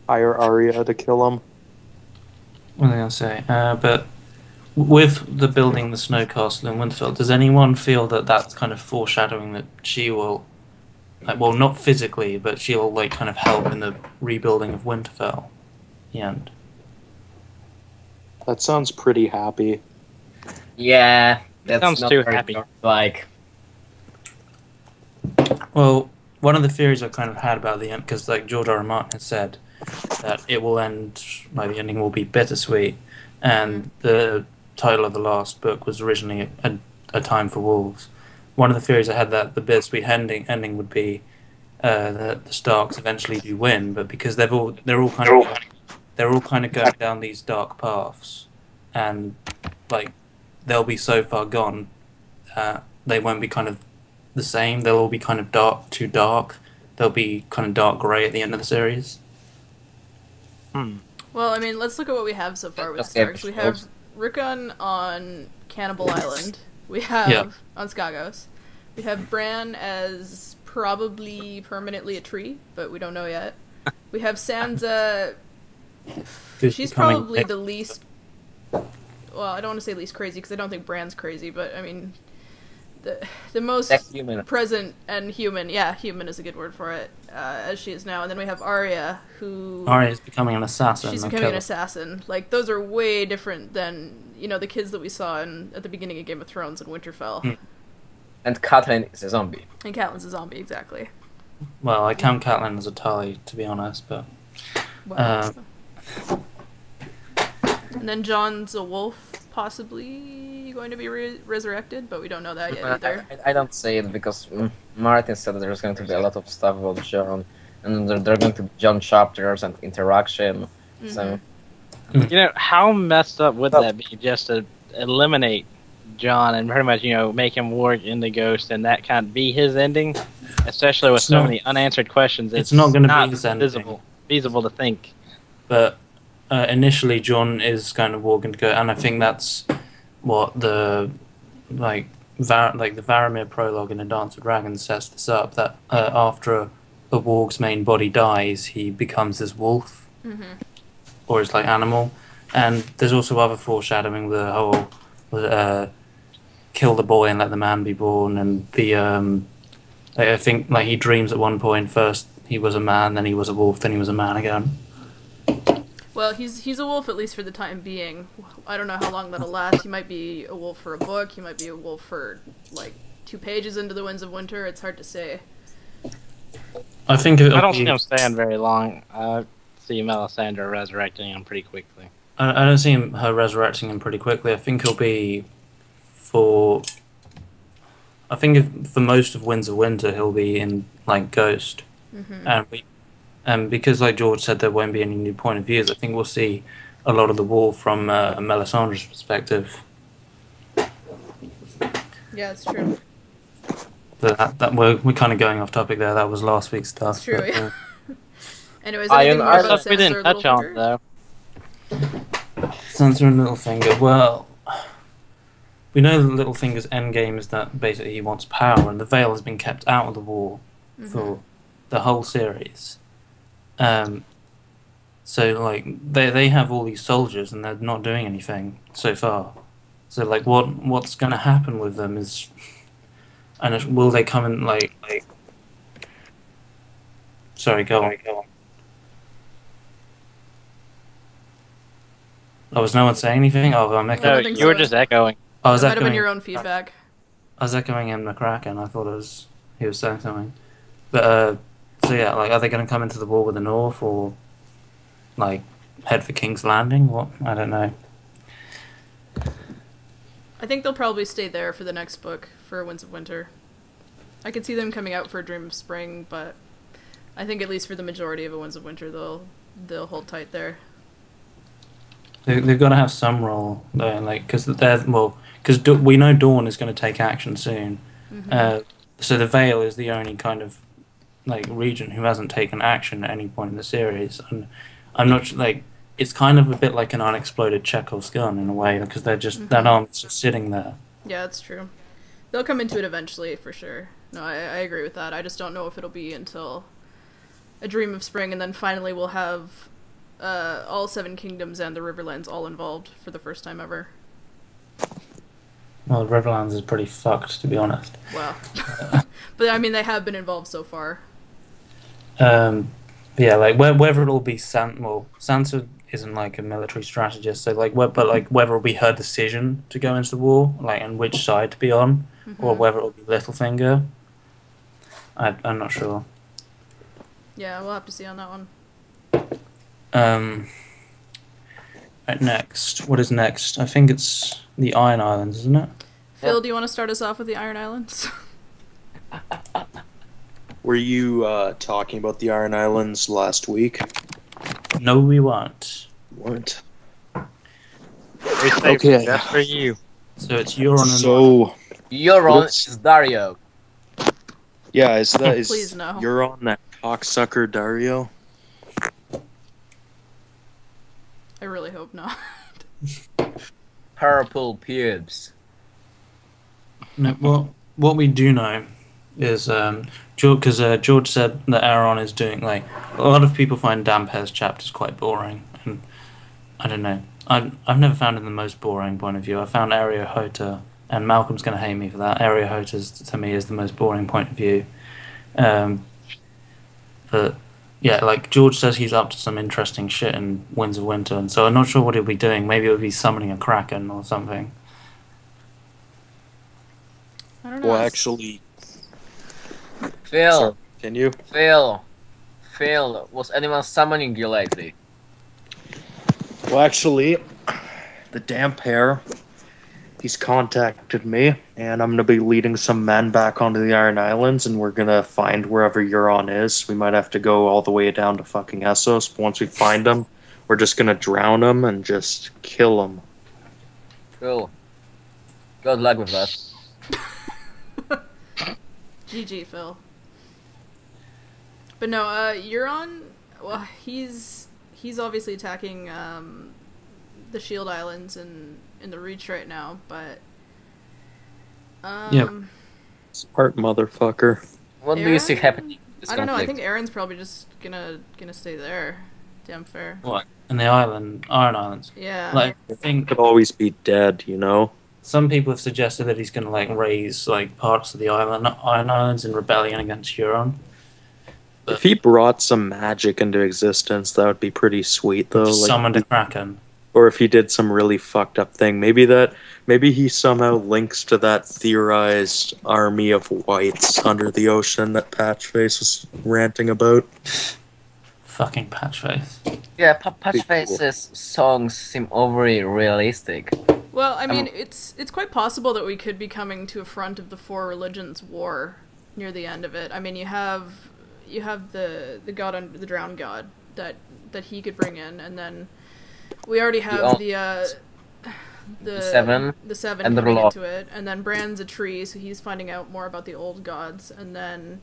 Speaker 5: hire Arya to kill him.
Speaker 3: What was I gonna say? But with the building the snow castle in Winterfell, does anyone feel that that's kind of foreshadowing that she will, like, well, not physically, but she'll like kind of help in the rebuilding of Winterfell? The end.
Speaker 5: That sounds pretty happy.
Speaker 4: Yeah, that's
Speaker 2: Sounds
Speaker 4: not
Speaker 2: too
Speaker 4: very
Speaker 2: happy.
Speaker 4: Like,
Speaker 3: Well, one of the theories I kind of had about the end, because like George R. R. Martin has said that it will end, like the ending will be bittersweet, and the title of the last book was originally a Time for Wolves. One of the theories I had that the bittersweet ending would be that the Starks eventually do win, but because they're all kind of going down these dark paths, and like they'll be so far gone, they won't be kind of the same. They'll all be kind of too dark. They'll be kind of dark grey at the end of the series.
Speaker 1: Well, I mean, let's look at what we have so far with
Speaker 4: Just
Speaker 1: Starks. We have
Speaker 4: episodes.
Speaker 1: Rickon on Cannibal Island. We have on Skagos. We have Bran as probably permanently a tree, but we don't know yet. We have Sansa. She's probably the least. Well, I don't want to say least crazy because I don't think Bran's crazy, but I mean, the most
Speaker 4: Human.
Speaker 1: present and human. Yeah, human is a good word for it. As she is now, and then we have Arya, who
Speaker 3: Arya's becoming an assassin.
Speaker 1: she's becoming an assassin. Like those are way different than the kids that we saw at the beginning of Game of Thrones and Winterfell.
Speaker 4: And Catelyn is a zombie.
Speaker 1: And Catelyn's a zombie, exactly.
Speaker 3: Well, I count Catelyn as a Tully, to be honest, but...
Speaker 1: Well, and then Jon's a wolf, possibly going to be resurrected, but we don't know that yet either.
Speaker 4: I don't say it because Martin said there's going to be a lot of stuff about Jon, and there are going to be Jon chapters and interaction. So,
Speaker 2: How messed up would that be just to eliminate Jon and pretty much, make him work in the Ghost and that can't be his ending? Especially with so many unanswered questions.
Speaker 3: It's not going to be his ending.
Speaker 2: Feasible to think.
Speaker 3: But initially, Jon is kind of walking to go, and I think that's what the the Varamir prologue in A Dance with Dragons sets this up. That after a warg's main body dies, he becomes this wolf, or his animal. And there's also other foreshadowing, the whole kill the boy and let the man be born, and the I think he dreams at one point first he was a man, then he was a wolf, then he was a man again.
Speaker 1: Well, he's a wolf at least for the time being. I don't know how long that'll last. He might be a wolf for a book. He might be a wolf for 2 pages into the Winds of Winter. It's hard to say.
Speaker 3: I think
Speaker 2: I don't see him staying very long. I see Melisandre resurrecting him pretty quickly.
Speaker 3: I don't see her resurrecting him pretty quickly. I think he'll be for most of Winds of Winter he'll be in Ghost, and because George said there won't be any new point of views, I think we'll see a lot of the war from Melisandre's perspective.
Speaker 1: Yeah, it's true.
Speaker 3: But that we're kind of going off topic there. That was last week's stuff.
Speaker 1: It's true.
Speaker 3: But,
Speaker 1: Yeah. Anyways, anything more about
Speaker 2: Stuff we didn't touch on though.
Speaker 3: Sansa and Littlefinger. Well, we know that Littlefinger's endgame is that basically he wants power, and the Vale has been kept out of the war for the whole series. So they have all these soldiers, and they're not doing anything so far. So what's going to happen with them is, and will they come in Sorry, go on. Oh, was no one saying anything? Oh, I'm echoing.
Speaker 2: No, you were just echoing.
Speaker 3: I was
Speaker 1: That might have
Speaker 3: echoing.
Speaker 1: been your own feedback.
Speaker 3: I was echoing in Mckraken. I thought he was saying something. But so yeah, are they going to come into the war with the North, or head for King's Landing? What? I don't know.
Speaker 1: I think they'll probably stay there for the next book, for Winds of Winter. I could see them coming out for A Dream of Spring, but I think at least for the majority of A Winds of Winter, they'll hold tight there.
Speaker 3: They've got to have some role though, because we know Dawn is going to take action soon. So the Vale is the only kind of region who hasn't taken action at any point in the series, and I'm not it's kind of a bit like an unexploded Chekhov's gun in a way, because they're just that arm's just sitting there.
Speaker 1: Yeah, that's true. They'll come into it eventually, for sure. No, I agree with that. I just don't know if it'll be until A Dream of Spring, and then finally we'll have all 7 kingdoms and the Riverlands all involved for the first time ever.
Speaker 3: Well, the Riverlands is pretty fucked, to be honest.
Speaker 1: Wow. But I mean, they have been involved so far.
Speaker 3: Yeah, whether it'll be Sansa isn't a military strategist, so whether it'll be her decision to go into the war, and which side to be on, or whether it'll be Littlefinger, I'm not sure.
Speaker 1: Yeah, we'll have to see on that one.
Speaker 3: Right, next. What is next? I think it's the Iron Islands, isn't it?
Speaker 1: Phil, do you want to start us off with the Iron Islands?
Speaker 5: Were you talking about the Iron Islands last week?
Speaker 3: No, we weren't.
Speaker 5: Weren't.
Speaker 2: We saved it just for you.
Speaker 3: So it's Euron and
Speaker 4: Euron is Dario.
Speaker 5: Yeah, is
Speaker 1: Please no.
Speaker 5: Euron that cocksucker Dario?
Speaker 1: I really hope not.
Speaker 4: Purple pubes.
Speaker 3: No, well, what we do know is because George said that Aaron is doing like a lot of people find Damper's chapters quite boring, and I don't know. I've never found it the most boring point of view. I found Arya Hota, and Malcolm's going to hate me for that. Arya Hota to me is the most boring point of view. But yeah, like George says, he's up to some interesting shit in Winds of Winter, and so I'm not sure what he'll be doing. Maybe he'll be summoning a Kraken or something.
Speaker 1: I don't know.
Speaker 5: Well, actually,
Speaker 4: Phil,
Speaker 5: sorry, can you?
Speaker 4: Phil, was anyone summoning you lately?
Speaker 5: Well, actually, the damp hair, he's contacted me, and I'm going to be leading some men back onto the Iron Islands, and we're going to find wherever Euron is. We might have to go all the way down to fucking Essos, but once we find him, we're just going to drown him and just kill him.
Speaker 4: Cool. Good luck with that.
Speaker 1: GG, Phil. But no, Euron, well, he's obviously attacking the Shield Islands in the Reach right now, but
Speaker 3: Yep.
Speaker 5: Smart motherfucker.
Speaker 4: What do you see
Speaker 1: Aaron?
Speaker 4: happening in this
Speaker 1: I don't know. I
Speaker 4: conflict?
Speaker 1: think Aaron's probably just gonna stay there. Damn fair.
Speaker 3: What? In the Iron Islands.
Speaker 1: Yeah.
Speaker 3: Like, I think
Speaker 5: Could always be dead, you know?
Speaker 3: some people have suggested that he's going to like raise like parts of the Iron Islands in rebellion against Euron.
Speaker 5: If he brought some magic into existence, that would be pretty sweet, though.
Speaker 3: Just
Speaker 5: Like,
Speaker 3: summoned a Kraken.
Speaker 5: or if he did some really fucked up thing, maybe he somehow links to that theorized army of whites under the ocean that Patchface was ranting about.
Speaker 3: Fucking Patchface.
Speaker 4: Yeah,
Speaker 5: Cool.
Speaker 4: Patchface's songs seem overly realistic.
Speaker 1: Well, I mean, it's quite possible that we could be coming to a front of the Four Religions War near the end of it. I mean, you have the god under the drowned god that he could bring in, and then we already have the
Speaker 4: Seven and the
Speaker 1: coming
Speaker 4: Law.
Speaker 1: into it, and then Bran's a tree, so he's finding out more about the old gods, and then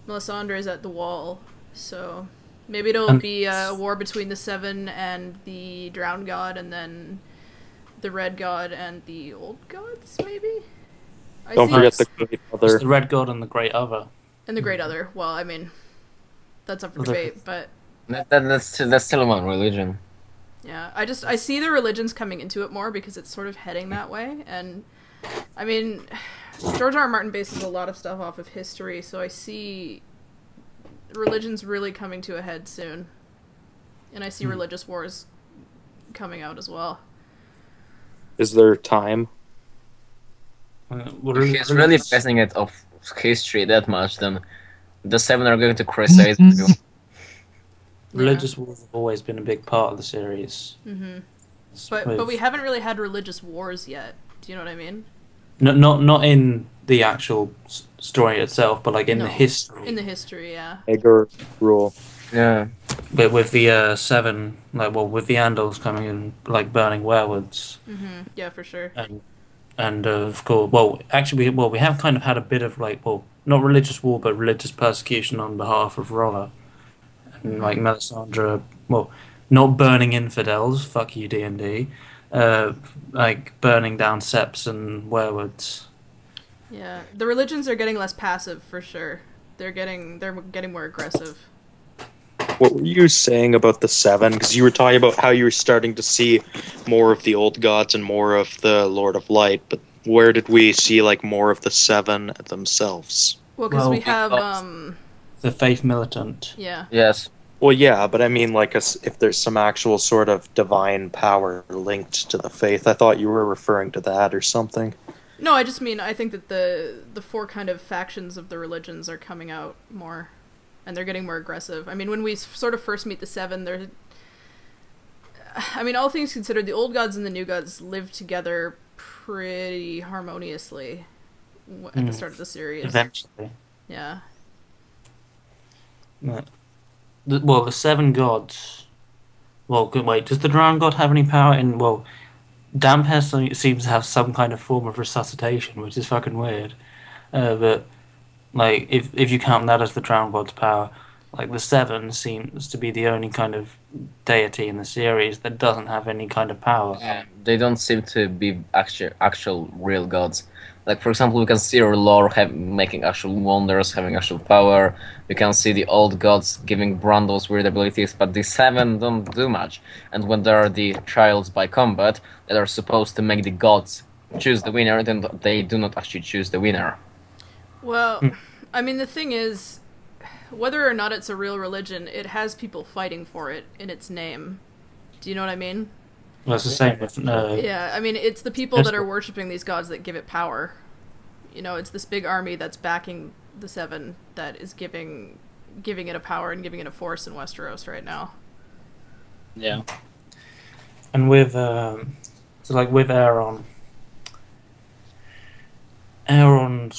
Speaker 1: Melisandre is at the wall, so maybe it'll be a war between the Seven and the drowned god, and then the red god and the old gods, maybe?
Speaker 5: Don't forget the Great
Speaker 3: It's
Speaker 5: Other.
Speaker 3: the Red God and the Great Other.
Speaker 1: And the Great Other. Well, I mean, that's up for debate, but
Speaker 4: That's still one religion.
Speaker 1: yeah, I see the religions coming into it more because it's sort of heading that way, and I mean, George R. R. Martin bases a lot of stuff off of history, so I see religions really coming to a head soon, and I see religious wars coming out as well.
Speaker 5: Is there time?
Speaker 3: What
Speaker 4: If he's really basing it off history that much, then the Seven are going to crusade.
Speaker 3: Religious wars have always been a big part of the series.
Speaker 1: Mm-hmm. But we haven't really had religious wars yet. Do you know what I mean?
Speaker 3: Not in the actual story itself, but like in
Speaker 1: No.
Speaker 3: the history.
Speaker 1: In the history, yeah.
Speaker 5: Aegon rule.
Speaker 4: Yeah.
Speaker 3: But with the Seven, with the Andals coming in, like burning werewolves,
Speaker 1: Mm-hmm. Yeah, for sure.
Speaker 3: and of course, we have kind of had a bit of not religious war, but religious persecution on behalf of Rolla, and like Melisandre, not burning infidels, fuck you D&D, like burning down septs and werewolves.
Speaker 1: Yeah, the religions are getting less passive for sure. They're getting more aggressive.
Speaker 5: What were you saying about the Seven? Because you were talking about how you were starting to see more of the old gods and more of the Lord of Light, but where did we see like more of the Seven themselves?
Speaker 1: Well, because we have
Speaker 3: The Faith Militant.
Speaker 1: yeah.
Speaker 4: Yes.
Speaker 5: Well, yeah, but I mean, like, if there's some actual sort of divine power linked to the faith, I thought you were referring to that or something.
Speaker 1: No, I just mean I think that the four kind of factions of the religions are coming out more, and they're getting more aggressive. I mean, when we sort of first meet the Seven, I mean, all things considered, the old gods and the new gods live together pretty harmoniously at the start of the series.
Speaker 3: Eventually.
Speaker 1: Yeah.
Speaker 3: The Seven Gods. Well, wait, does the Drowned God have any power in... Well, Dampest seems to have some kind of form of resuscitation, which is fucking weird. But, like, if you count that as the Drowned God's power, like the Seven seems to be the only kind of deity in the series that doesn't have any kind of power.
Speaker 4: They don't seem to be actual real gods. Like for example, we can see Lore making actual wonders, having actual power. We can see the old gods giving Brandos weird abilities, but the Seven don't do much. And when there are the trials by combat that are supposed to make the gods choose the winner, then they do not actually choose the winner.
Speaker 1: Well, I mean, the thing is, whether or not it's a real religion, it has people fighting for it in its name. Do you know what I mean?
Speaker 3: Well, it's the same with
Speaker 1: Yeah, I mean, it's the people that are worshipping these gods that give it power. You know, it's this big army that's backing the Seven that is giving it a power and giving it a force in Westeros right now.
Speaker 2: Yeah.
Speaker 3: And with so like with Aeron's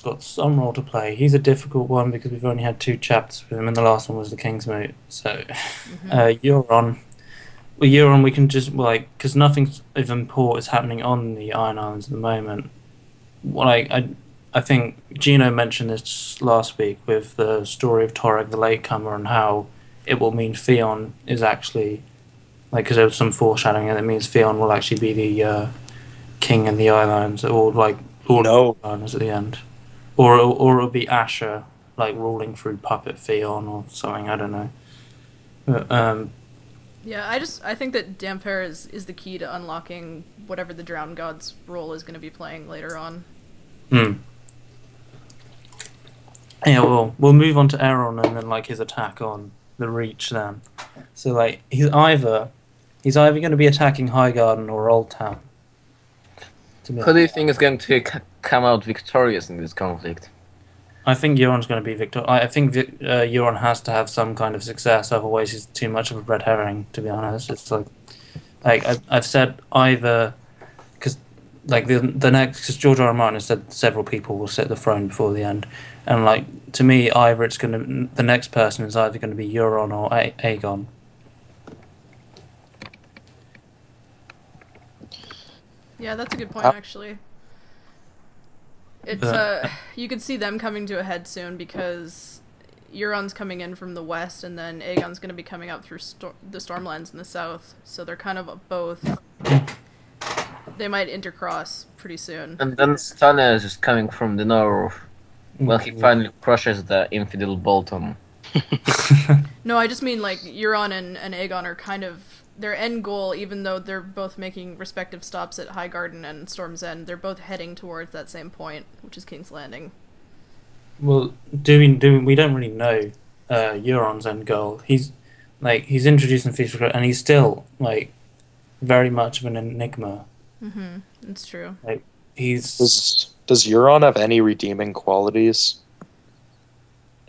Speaker 3: got some role to play. He's a difficult one because we've only had 2 chapters with him, and the last one was the King's Moot. So Euron. With Euron, we can just because nothing of import is happening on the Iron Islands at the moment. I think Gino mentioned this last week with the story of Torek the Latecomer and how it will mean Theon is actually because there was some foreshadowing and it means Theon will actually be the king in the Islands or the Islands at the end, or it'll be Asher ruling through puppet Theon or something. I don't know. But,
Speaker 1: yeah, I think that Damphair is the key to unlocking whatever the Drowned God's role is going to be playing later on.
Speaker 3: Yeah, well, we'll move on to Aeron and then his attack on the Reach then. So he's either going to be attacking Highgarden or Old Town.
Speaker 4: Who do you think is going to come out victorious in this conflict?
Speaker 3: I think Euron's going to be victorious. I think Euron has to have some kind of success, otherwise he's too much of a red herring, to be honest. It's I've said either... Because the next... Because George R. R. Martin has said several people will sit the throne before the end. And to me, either it's going to... The next person is either going to be Euron or Aegon.
Speaker 1: Yeah, that's a good point, actually. It's you could see them coming to a head soon because Euron's coming in from the west, and then Aegon's going to be coming out through the Stormlands in the south. So they're kind of both. They might intercross pretty soon.
Speaker 4: And then Stannis is coming from the north. Well, he finally crushes the infidel Bolton.
Speaker 1: No, I just mean Euron and Aegon are kind of their end goal, even though they're both making respective stops at Highgarden and Storm's End. They're both heading towards that same point, which is King's Landing.
Speaker 3: Well, we don't really know Euron's end goal. He's introduced in Feast for Crows, and he's still very much of an enigma.
Speaker 1: It's true.
Speaker 5: Does Euron have any redeeming qualities?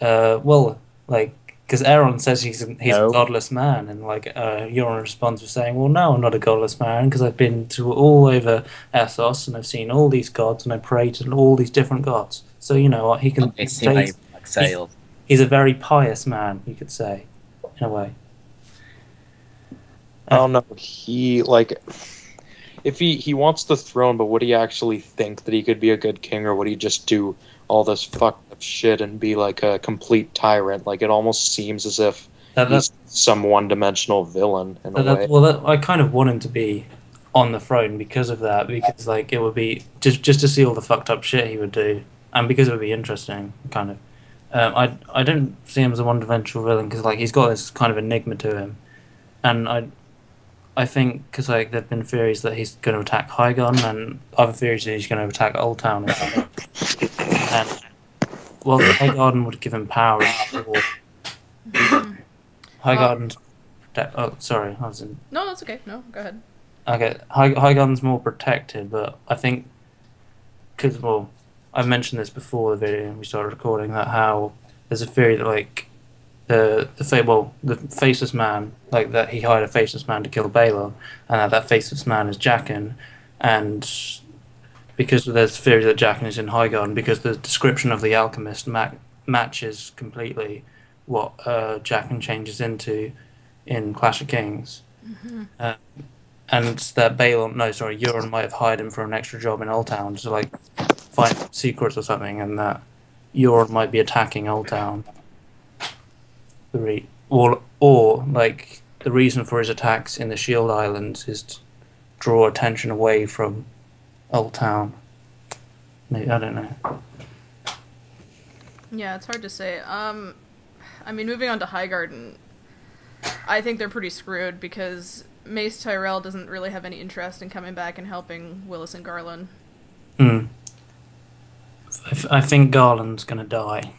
Speaker 3: Because Aeron says he's a godless man, and Euron responds with saying, "Well, no, I'm not a godless man because I've been to all over Essos and I've seen all these gods and I pray to all these different gods. So you know what he can. He's a very pious man, you could say, in a way.
Speaker 5: I don't know. If he wants the throne, but would he actually think that he could be a good king, or would he just do all this fucked up shit and be a complete tyrant? It almost seems as if he's some one-dimensional villain in a way.
Speaker 3: Well, I kind of want him to be on the throne because of that, because it would be just to see all the fucked up shit he would do, and because it would be interesting, kind of. I don't see him as a one-dimensional villain because he's got this kind of enigma to him, and I think because there've been theories that he's going to attack Highgarden, and other theories that he's going to attack Old Town. And Highgarden would give him power. Highgarden's. Oh, sorry, I was in.
Speaker 1: No, that's okay. No, go ahead.
Speaker 3: Okay, Highgarden's more protected, but I think because I've mentioned this before the video we started recording that how there's a theory that the faceless man, that he hired a faceless man to kill Baelor, and that faceless man is Jaqen, and because there's theory that Jaqen is in Highgarden, because the description of the alchemist matches completely what Jaqen changes into in Clash of Kings, and that Euron might have hired him for an extra job in Old Town to find secrets or something, and that Euron might be attacking Old Town. or like the reason for his attacks in the Shield Islands is to draw attention away from Old Town. Maybe, I don't know.
Speaker 1: Yeah, it's hard to say. I mean, moving on to Highgarden, I think they're pretty screwed because Mace Tyrell doesn't really have any interest in coming back and helping Willis and Garland.
Speaker 3: I think Garland's gonna die.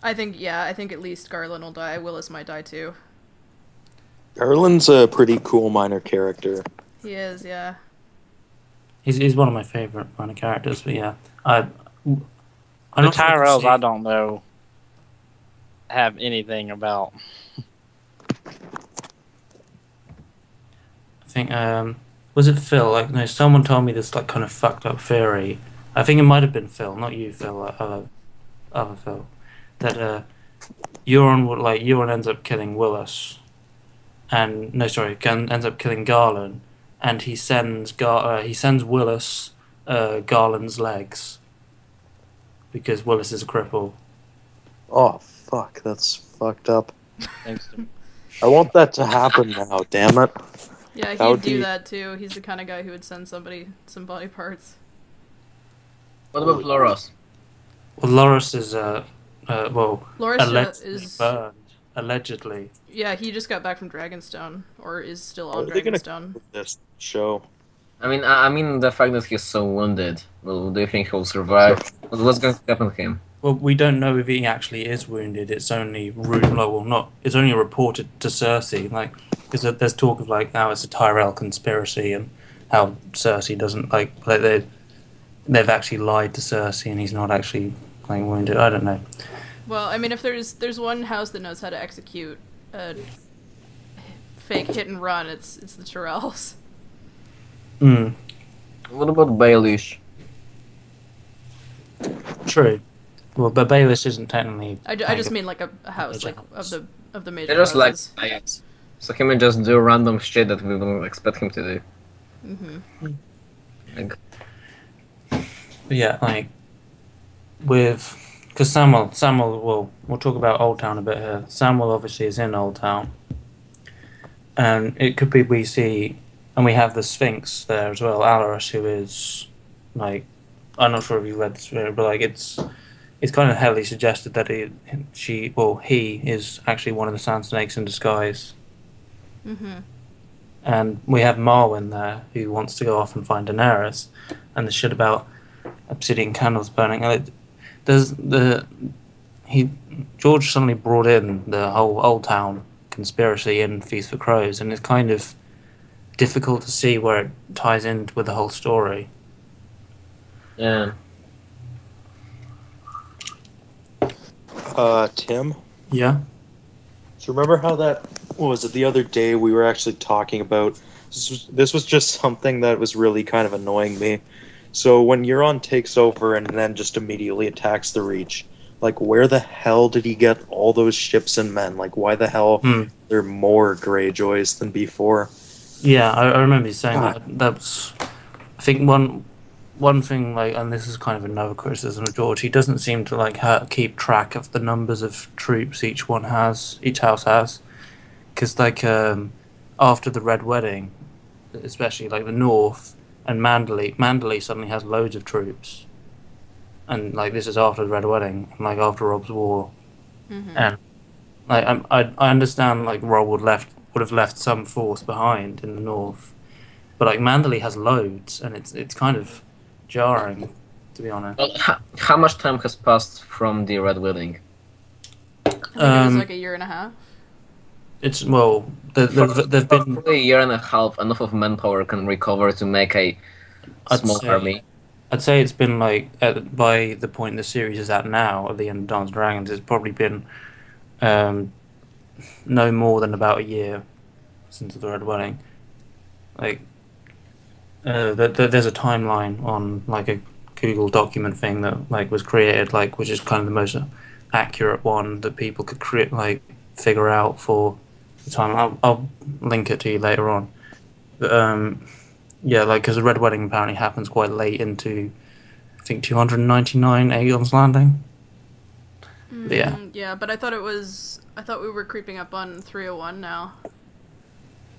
Speaker 1: I think at least Garland will die. Willis might die too.
Speaker 5: Garland's a pretty cool minor character.
Speaker 1: He is, yeah.
Speaker 3: He's one of my favorite minor characters, but yeah,
Speaker 2: The Tyrells, I don't know, have anything about.
Speaker 3: I think was it Phil? Like, no, someone told me this like kind of fucked up theory. I think it might have been Phil, not you, Phil. Other Phil. That Euron ends up killing Willis, and ends up killing Garland, and he sends Willis Garland's legs because Willis is a cripple.
Speaker 5: Oh fuck, that's fucked up.
Speaker 2: Thanks to
Speaker 5: I want that to happen now. Damn it.
Speaker 1: Yeah,
Speaker 5: That would
Speaker 1: he'd do
Speaker 5: be-
Speaker 1: that too. He's the kind of guy who would send somebody some body parts.
Speaker 4: What about Loras?
Speaker 3: Well, Loras is
Speaker 1: Loras
Speaker 3: allegedly
Speaker 1: is
Speaker 3: burned. Allegedly.
Speaker 1: yeah. He just got back from Dragonstone, or is still
Speaker 5: How
Speaker 1: on
Speaker 5: are they gonna
Speaker 1: Dragonstone.
Speaker 5: cover this show?
Speaker 4: I mean the fact that he's so wounded. Well, do you think he'll survive? What's going to happen to him?
Speaker 3: Well, we don't know if he actually is wounded. It's only It's only reported to Cersei, like because there's talk of like how it's a Tyrell conspiracy and how Cersei doesn't like they've actually lied to Cersei and he's not actually like wounded. I don't know.
Speaker 1: Well, I mean, if there's one house that knows how to execute a fake hit and run, it's the Tyrells.
Speaker 4: What about Baelish?
Speaker 3: True. Well, but Baelish isn't technically.
Speaker 1: I just mean like a house, like of the major
Speaker 4: They're just like
Speaker 1: houses.
Speaker 4: giants. So he may just do random shit that we don't expect him to do.
Speaker 1: Mm-hmm.
Speaker 4: Like,
Speaker 3: Yeah, like because Samuel. Well, we'll talk about Old Town a bit here. Samuel obviously is in Old Town, and it could be we see, and we have the Sphinx there as well, Alaris, who is like, I'm not sure if you read this, but like it's kind of heavily suggested that he is actually one of the Sand Snakes in disguise.
Speaker 1: Mm-hmm.
Speaker 3: And we have Marwyn there, who wants to go off and find Daenerys, and the shit about obsidian candles burning. And George suddenly brought in the whole Old Town conspiracy in Feast for Crows, and it's kind of difficult to see where it ties in with the whole story.
Speaker 4: yeah.
Speaker 5: Tim?
Speaker 3: Yeah.
Speaker 5: So remember how what was it, the other day we were actually talking about, this was just something that was really kind of annoying me. So when Euron takes over and then just immediately attacks the Reach, like where the hell did he get all those ships and men? Like why the hell are there more Greyjoys than before?
Speaker 3: Yeah, I remember you saying that. That's, I think one thing, like, and this is kind of another criticism of George. He doesn't seem to like keep track of the numbers of troops each house has, because like after the Red Wedding, especially like the North and Manderley suddenly has loads of troops, and like this is after the Red Wedding, and like after Rob's War, and like I understand like Rob would have left some force behind in the North, but like Manderley has loads, and it's kind of jarring, to be honest.
Speaker 4: Well, how much time has passed from the Red Wedding?
Speaker 1: I think it was like a year and a half.
Speaker 3: It's they've been
Speaker 4: For a year and a half, enough of manpower can recover to make a small army.
Speaker 3: I'd say it's been like by the point the series is at now, at the end of Dance of Dragons, it's probably been no more than about a year since the Red Wedding. Like there's a timeline on like a Google document thing that like was created, like which is kind of the most accurate one that people could figure out for the time. I'll link it to you later on. But yeah, like because the Red Wedding apparently happens quite late into, I think 299 Aegon's Landing. Yeah.
Speaker 1: Yeah, but I thought we were creeping up on 301 now.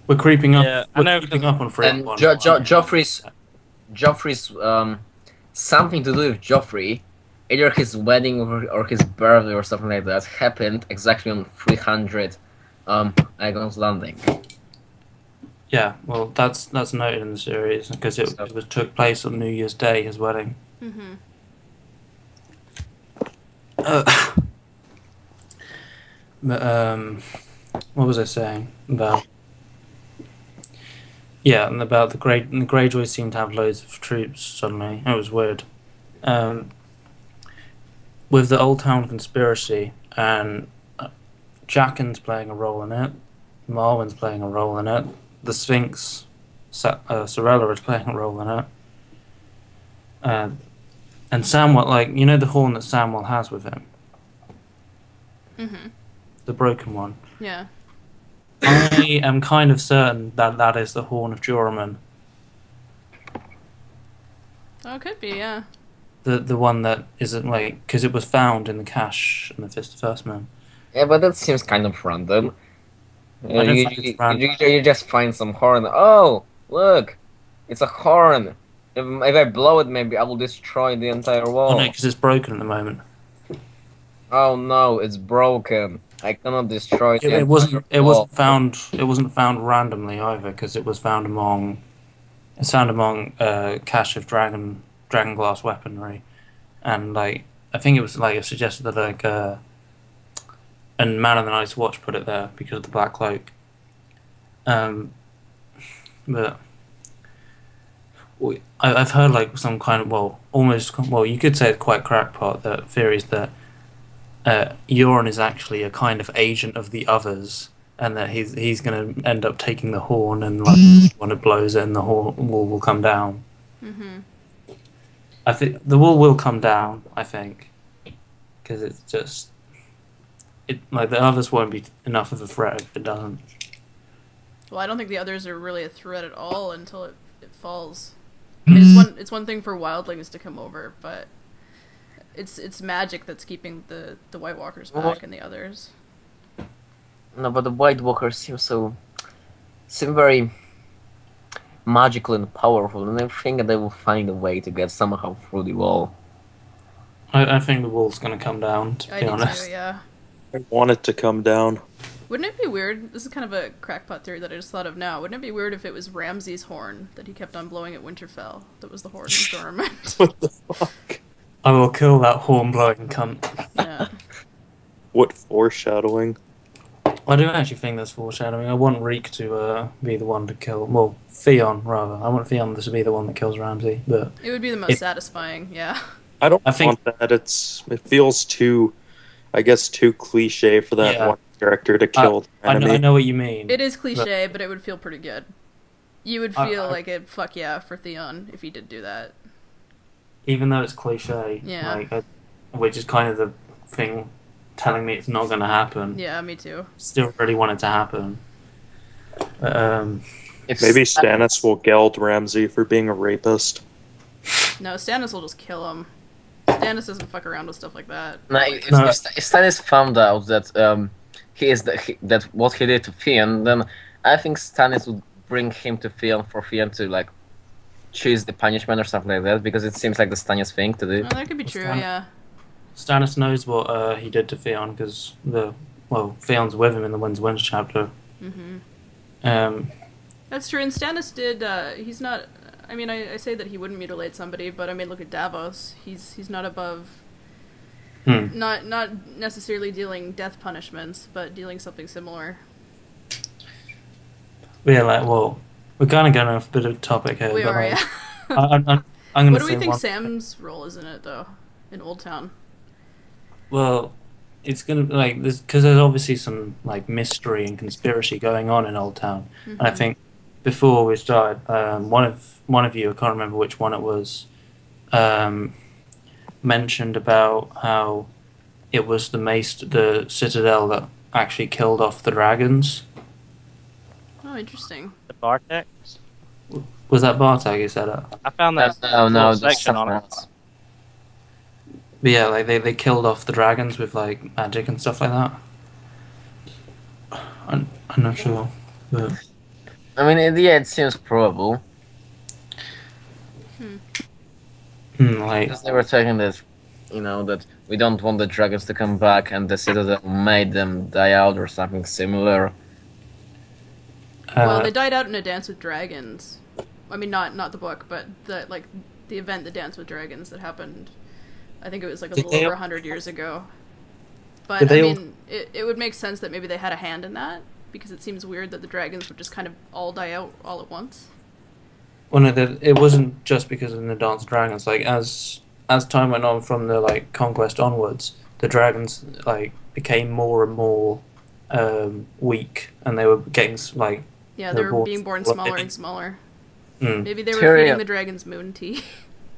Speaker 3: We're creeping up.
Speaker 2: Yeah, I
Speaker 3: we're
Speaker 2: know,
Speaker 3: creeping
Speaker 2: 'cause-
Speaker 3: up on
Speaker 4: And
Speaker 3: 301.
Speaker 4: Joffrey's something to do with Joffrey, either his wedding or his birthday or something like that, happened exactly on 300 Aegon's Landing.
Speaker 3: Yeah, well, that's noted in the series because it took place on New Year's Day, his wedding.
Speaker 1: Mm-hmm.
Speaker 3: But what was I saying about? Yeah, and about the Greyjoys seem to have loads of troops suddenly. It was weird. With the Old Town conspiracy, and Jaqen's playing a role in it, Marwyn's playing a role in it, the Sphinx, Sorella is playing a role in it, and Samwell, like, you know the horn that Samwell has with him, the broken one.
Speaker 1: Yeah.
Speaker 3: I am kind of certain that that is the horn of Joramun.
Speaker 1: Oh, it could be, yeah.
Speaker 3: The one that isn't, like, because it was found in the cache in the Fist of First Men.
Speaker 4: Yeah, but that seems kind of random.
Speaker 3: I don't think it's random.
Speaker 4: You just find some horn. Oh, look, it's a horn. If I blow it, maybe I will destroy the entire wall.
Speaker 3: Oh no, because it's broken at the moment.
Speaker 4: Oh no, it's broken. I cannot destroy it.
Speaker 3: It wasn't found. It wasn't found randomly either, because it was found among. It's found among cache of dragon glass weaponry, and like I think it was like it suggested that like and Man of the Night's Watch put it there because of the black cloak. But I've heard like some kind of you could say it's quite crackpot that theories that Euron is actually a kind of agent of the others, and that he's going to end up taking the horn, and like when it blows it, and the wall will come down.
Speaker 1: Mm-hmm.
Speaker 3: I think the wall will come down. I think because it's just like the others won't be enough of a threat if it doesn't.
Speaker 1: Well, I don't think the others are really a threat at all until it falls. I mean, it's one thing for wildlings to come over, but it's magic that's keeping the White Walkers back and the others.
Speaker 4: No, but the White Walkers seem very magical and powerful, and I think that they will find a way to get somehow through the wall.
Speaker 3: I think the wall's going to come down. To be honest,
Speaker 1: too, yeah.
Speaker 5: I want it to come down.
Speaker 1: Wouldn't it be weird? This is kind of a crackpot theory that I just thought of now. Wouldn't it be weird if it was Ramsay's horn that he kept on blowing at Winterfell that was the horn of Dormant?
Speaker 5: What the fuck?
Speaker 3: I will kill that horn-blowing cunt.
Speaker 1: Yeah.
Speaker 5: What foreshadowing?
Speaker 3: I do actually think there's foreshadowing. I want Reek to be the one to kill. Well, Theon rather. I want Theon to be the one that kills Ramsay. But
Speaker 1: it would be the most satisfying. Yeah.
Speaker 5: I don't
Speaker 3: think
Speaker 5: want that. It feels too, I guess, too cliche for that one character to kill the enemy.
Speaker 3: I know what you mean.
Speaker 1: It is cliche, but it would feel pretty good. You would feel like it. Fuck yeah for Theon if he did do that.
Speaker 3: Even though it's cliche,
Speaker 1: yeah,
Speaker 3: which is kind of the thing telling me it's not going to happen.
Speaker 1: Yeah, me too.
Speaker 3: Still really want it to happen.
Speaker 5: Maybe Stannis will geld Ramsay for being a rapist.
Speaker 1: No, Stannis will just kill him. Stannis doesn't fuck around with stuff like that.
Speaker 4: No, if Stannis found out that that what he did to Theon, then I think Stannis would bring him to Theon for Theon to like choose the punishment or something like that, because it seems like the Stannis thing to do.
Speaker 1: Oh, that could be true, yeah.
Speaker 3: Stannis knows what he did to Theon because Theon's with him in the Winds Winds chapter.
Speaker 1: Mm-hmm. That's true, and Stannis did. He's not. I mean, I say that he wouldn't mutilate somebody, but I mean, look at Davos. He's not above. Not necessarily dealing death punishments, but dealing something similar.
Speaker 3: Yeah, we're kind of going off a bit of a topic here.
Speaker 1: We are,
Speaker 3: yeah.
Speaker 1: I'm
Speaker 3: gonna
Speaker 1: what do we
Speaker 3: say
Speaker 1: think Sam's role is in it, though, in Old Town?
Speaker 3: Well, it's gonna because there's obviously some like mystery and conspiracy going on in Old Town, and I think before we started, one of you, I can't remember which one it was, mentioned about how it was the Citadel that actually killed off the dragons.
Speaker 1: Oh, interesting.
Speaker 2: The Bartex?
Speaker 3: Was that Bartek who said it?
Speaker 2: I found that
Speaker 4: no,
Speaker 2: section on it.
Speaker 3: But yeah, like they killed off the dragons with like magic and stuff like that. I'm not sure, but
Speaker 4: I mean, yeah, it seems probable.
Speaker 3: like
Speaker 4: Because they were talking that, that we don't want the dragons to come back, and the Citadel made them die out or something similar.
Speaker 1: Well, they died out in A Dance with Dragons. I mean, not the book, but the event, The Dance with Dragons, that happened. I think it was like a little over 100 years ago. But I mean, it would make sense that maybe they had a hand in that, because it seems weird that the dragons would just kind of all die out all at once.
Speaker 3: well, no, it wasn't just because of the Dance of Dragons. Like as time went on from the like conquest onwards, the dragons like became more and more weak, and they were getting like
Speaker 1: yeah, they were being born smaller and smaller. Maybe they were feeding the dragons moon tea.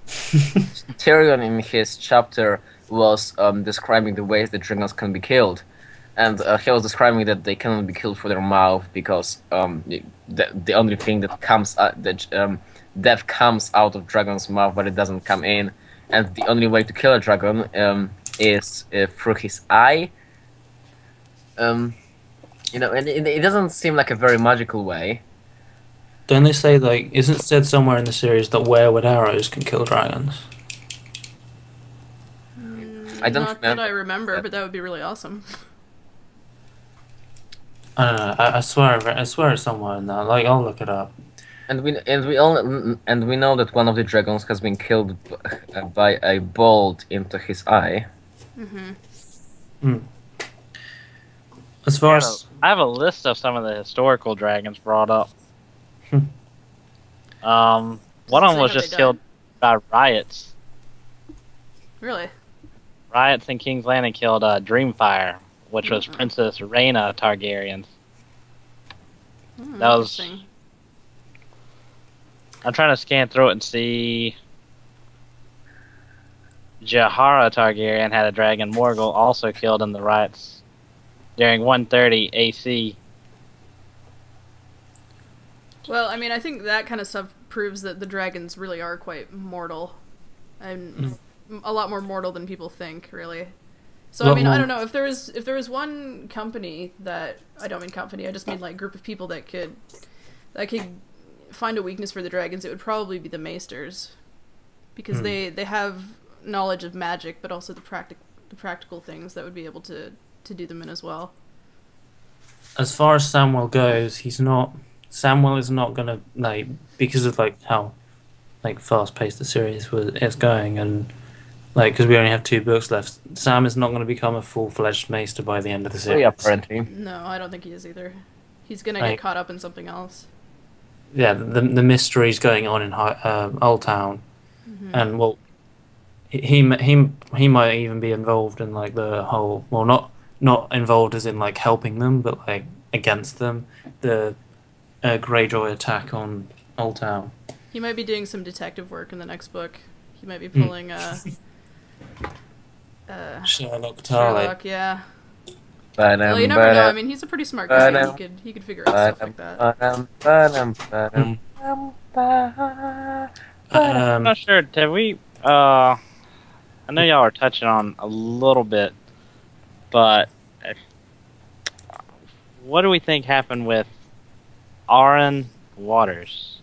Speaker 4: Tyrion in his chapter was describing the ways that dragons can be killed, and he was describing that they cannot be killed through their mouth because the only thing that comes death comes out of dragon's mouth, but it doesn't come in, and the only way to kill a dragon is through his eye. And it doesn't seem like a very magical way.
Speaker 3: Don't they say like isn't it said somewhere in the series that weirwood arrows can kill dragons?
Speaker 4: I don't
Speaker 1: Not that I remember, but that would be really awesome.
Speaker 3: I don't know. I swear it's somewhere in there. Like I'll look it up.
Speaker 4: And we know that one of the dragons has been killed by a bolt into his eye.
Speaker 3: As far as
Speaker 2: I have a list of some of the historical dragons brought up. One of them was just killed by riots.
Speaker 1: Really?
Speaker 2: Riots in King's Landing killed Dreamfire, which was Princess Rhaena Targaryen. That was. I'm trying to scan through it and see. Jahara Targaryen had a dragon. Morgul also killed in the riots during 130 AC.
Speaker 1: Well, I mean, I think that kind of stuff proves that the dragons really are quite mortal. And a lot more mortal than people think, really. So, I mean, I don't know, if there was one company that, I don't mean company, I just mean, like, group of people that could find a weakness for the dragons, it would probably be the Maesters. Because they have knowledge of magic, but also the practical things that would be able to do them in as well.
Speaker 3: As far as Samwell goes, Samwell is not gonna like because of like how like fast paced the series is going, and like because we only have 2 books left. Sam is not going to become a full-fledged maester by the end of the series.
Speaker 4: Yeah, apparently.
Speaker 1: No, I don't think he is either. He's gonna get caught up in something else.
Speaker 3: Yeah, the mysteries going on in Old Town, and well, he might even be involved in like the whole not involved as in like helping them, but like against them. The Greyjoy attack on Old Town.
Speaker 1: He might be doing some detective work in the next book. He might be pulling Sherlock, yeah. Well, you never know. I mean, he's a pretty smart guy. He could figure out stuff like that.
Speaker 2: I'm not sure. Did we? I know y'all are touching on a little bit, but what do we think happened with Arryn Waters?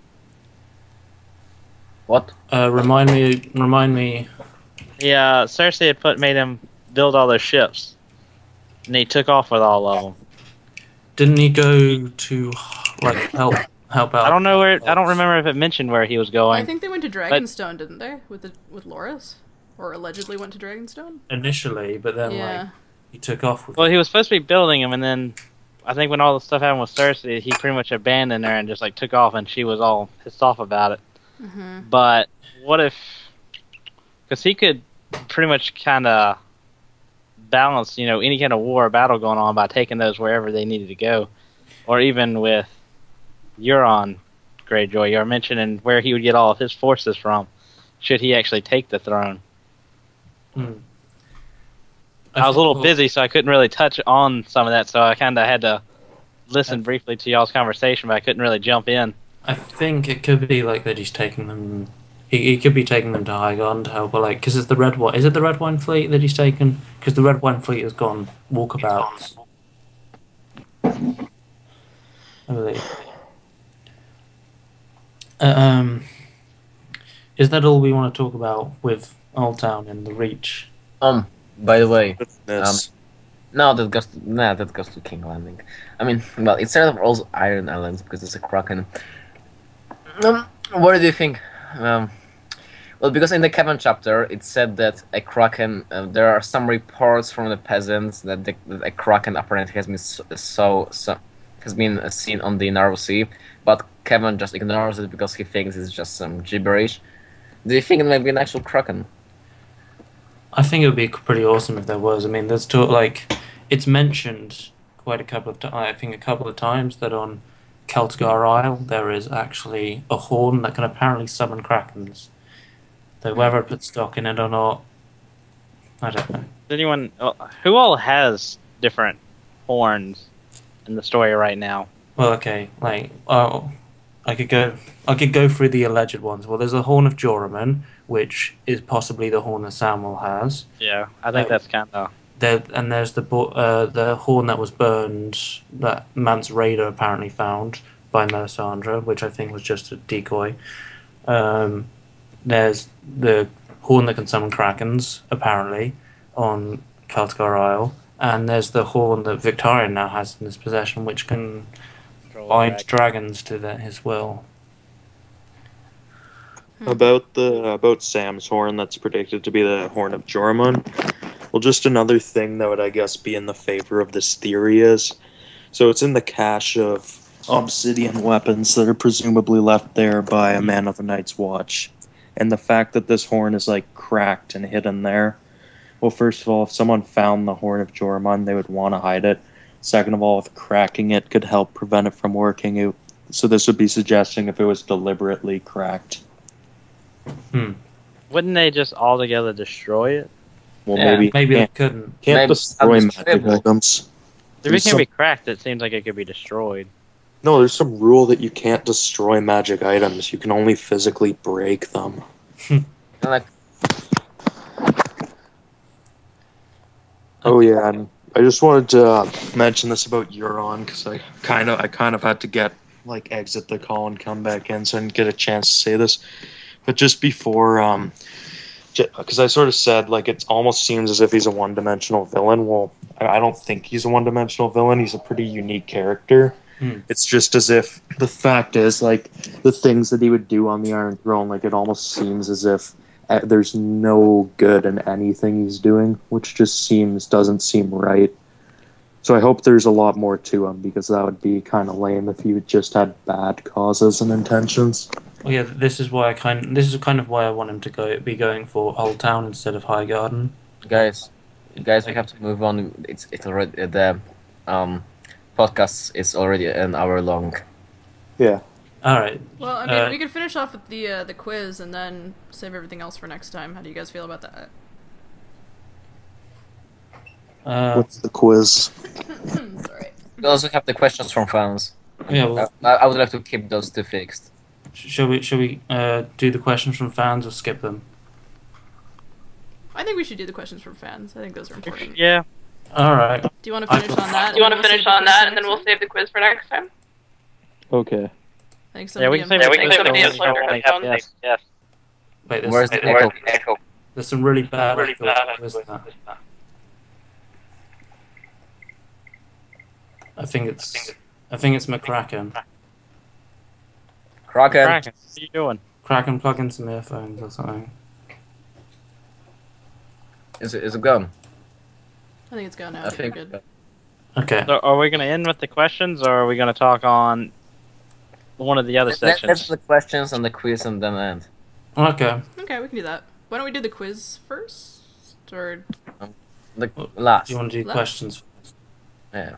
Speaker 4: What?
Speaker 3: Remind me.
Speaker 2: Yeah, Cersei had made him build all those ships, and he took off with all of them.
Speaker 3: Didn't he go to like help out?
Speaker 2: I don't know where. I don't remember if it mentioned where he was going.
Speaker 1: I think they went to Dragonstone, didn't they? With Loras, or allegedly went to Dragonstone
Speaker 3: Initially, but then like he took off with.
Speaker 2: Well, he was supposed to be building them, and then I think when all the stuff happened with Cersei, he pretty much abandoned her and just like took off, and she was all pissed off about it. But what if? Because he could pretty much kind of balance, any kind of war or battle going on by taking those wherever they needed to go, or even with Euron Greyjoy, you're mentioning where he would get all of his forces from, should he actually take the throne. I was a little busy, so I couldn't really touch on some of that, so I kind of had to listen briefly to y'all's conversation, but I couldn't really jump in.
Speaker 3: I think it could be like that he's taking them He could be taking them to Aegon to help, but like, because it's the red wine. Is it the red wine fleet that he's taken? Because the red wine fleet has gone walkabouts, I believe. Is that all we want to talk about with Old Town and the Reach?
Speaker 4: By the way,
Speaker 5: This.
Speaker 4: no, that goes to King Landing. I mean, well, it's sort of also Iron Islands because it's a Kraken. What do you think? Well, because in the Kevin chapter, it said that a Kraken. There are some reports from the peasants that a Kraken apparently has been has been seen on the Narrow Sea, but Kevin just ignores it because he thinks it's just some gibberish. Do you think it might be an actual Kraken?
Speaker 3: I think it would be pretty awesome if there was. I mean, there's it's mentioned quite a couple of times. I think a couple of times that on Celtgar Isle there is actually a horn that can apparently summon krakens. Though whether it puts stock in it or not, I don't know.
Speaker 2: Anyone who all has different horns in the story right now?
Speaker 3: Well, okay, like I could go through the alleged ones. Well, there's the horn of Joramun, which is possibly the horn that Samuel has.
Speaker 2: Yeah, I think that's kind of.
Speaker 3: And there's the horn that was burned that Mance Rayder apparently found by Melisandre, which I think was just a decoy. There's the horn that can summon krakens, apparently, on Celtgar Isle. And there's the horn that Victorian now has in his possession, which can bind dragons to his will.
Speaker 5: About Sam's horn that's predicted to be the horn of Joramun. Well, just another thing that would, I guess, be in the favor of this theory is, so it's in the cache of obsidian weapons that are presumably left there by a man of the Night's Watch. And the fact that this horn is, like, cracked and hidden there. Well, first of all, if someone found the horn of Joramun, they would want to hide it. Second of all, if cracking it could help prevent it from working, so this would be suggesting if it was deliberately cracked.
Speaker 2: Wouldn't they just altogether destroy it?
Speaker 5: Well,
Speaker 4: Yeah,
Speaker 3: Maybe they couldn't.
Speaker 5: Can't
Speaker 4: Maybe
Speaker 5: destroy
Speaker 4: some
Speaker 5: magic items.
Speaker 2: If it can be cracked, it seems like it could be destroyed.
Speaker 5: No, there's some rule that you can't destroy magic items. You can only physically break them.
Speaker 4: Like,
Speaker 5: Oh yeah, and I just wanted to mention this about Euron because I kind of had to exit the call and come back in, so I didn't get a chance to say this. But just before, because I sort of said it almost seems as if he's a one-dimensional villain. Well, I don't think he's a one-dimensional villain. He's a pretty unique character. It's just as if the fact is the things that he would do on the Iron Throne, it almost seems as if there's no good in anything he's doing, which just doesn't seem right. So I hope there's a lot more to him, because that would be kind of lame if he just had bad causes and intentions.
Speaker 3: Well, yeah, this is kind of why I want him to be going for Old Town instead of High Garden.
Speaker 4: guys, we have to move on. It's already the podcast is already an hour long.
Speaker 5: Yeah.
Speaker 3: All right.
Speaker 1: Well, I mean, we could finish off with the quiz and then save everything else for next time. How do you guys feel about that?
Speaker 5: What's the quiz?
Speaker 1: Sorry.
Speaker 4: We also have the questions from fans.
Speaker 3: Yeah. Well,
Speaker 4: I would like to keep those two fixed.
Speaker 3: shall we do the questions from fans or skip them?
Speaker 1: I think we should do the questions from fans. I think those are important.
Speaker 2: Yeah.
Speaker 3: All right.
Speaker 1: Do you want to finish on that?
Speaker 6: Do you want to finish on that, and then we'll save the quiz for next time?
Speaker 5: Okay.
Speaker 1: I think
Speaker 2: Yeah, we can save
Speaker 6: Yeah, we
Speaker 2: the
Speaker 6: can
Speaker 2: quiz
Speaker 6: somebody
Speaker 2: for
Speaker 6: else
Speaker 2: when
Speaker 6: learn
Speaker 2: we
Speaker 6: their
Speaker 2: have
Speaker 6: headphones.
Speaker 2: guests. Yes.
Speaker 3: Wait,
Speaker 4: Where's the echo?
Speaker 3: there's some really bad.
Speaker 6: Really
Speaker 3: echo.
Speaker 6: bad.
Speaker 3: Where's that? I think it's Mckraken.
Speaker 4: Kraken.
Speaker 2: Kraken, what are you doing?
Speaker 3: Kraken, plug in some earphones or something.
Speaker 4: Is it gone?
Speaker 1: I think it's gone now.
Speaker 4: I think.
Speaker 1: Good.
Speaker 3: Okay.
Speaker 2: So are we going to end with the questions, or are we going to talk on one of the other
Speaker 4: Let's
Speaker 2: sections?
Speaker 4: the questions and the quiz and then end.
Speaker 3: Okay.
Speaker 1: Okay, we can do that. Why don't we do the quiz first? Or
Speaker 4: The last.
Speaker 3: Do you want to do
Speaker 1: Left.
Speaker 3: questions?
Speaker 4: Yeah.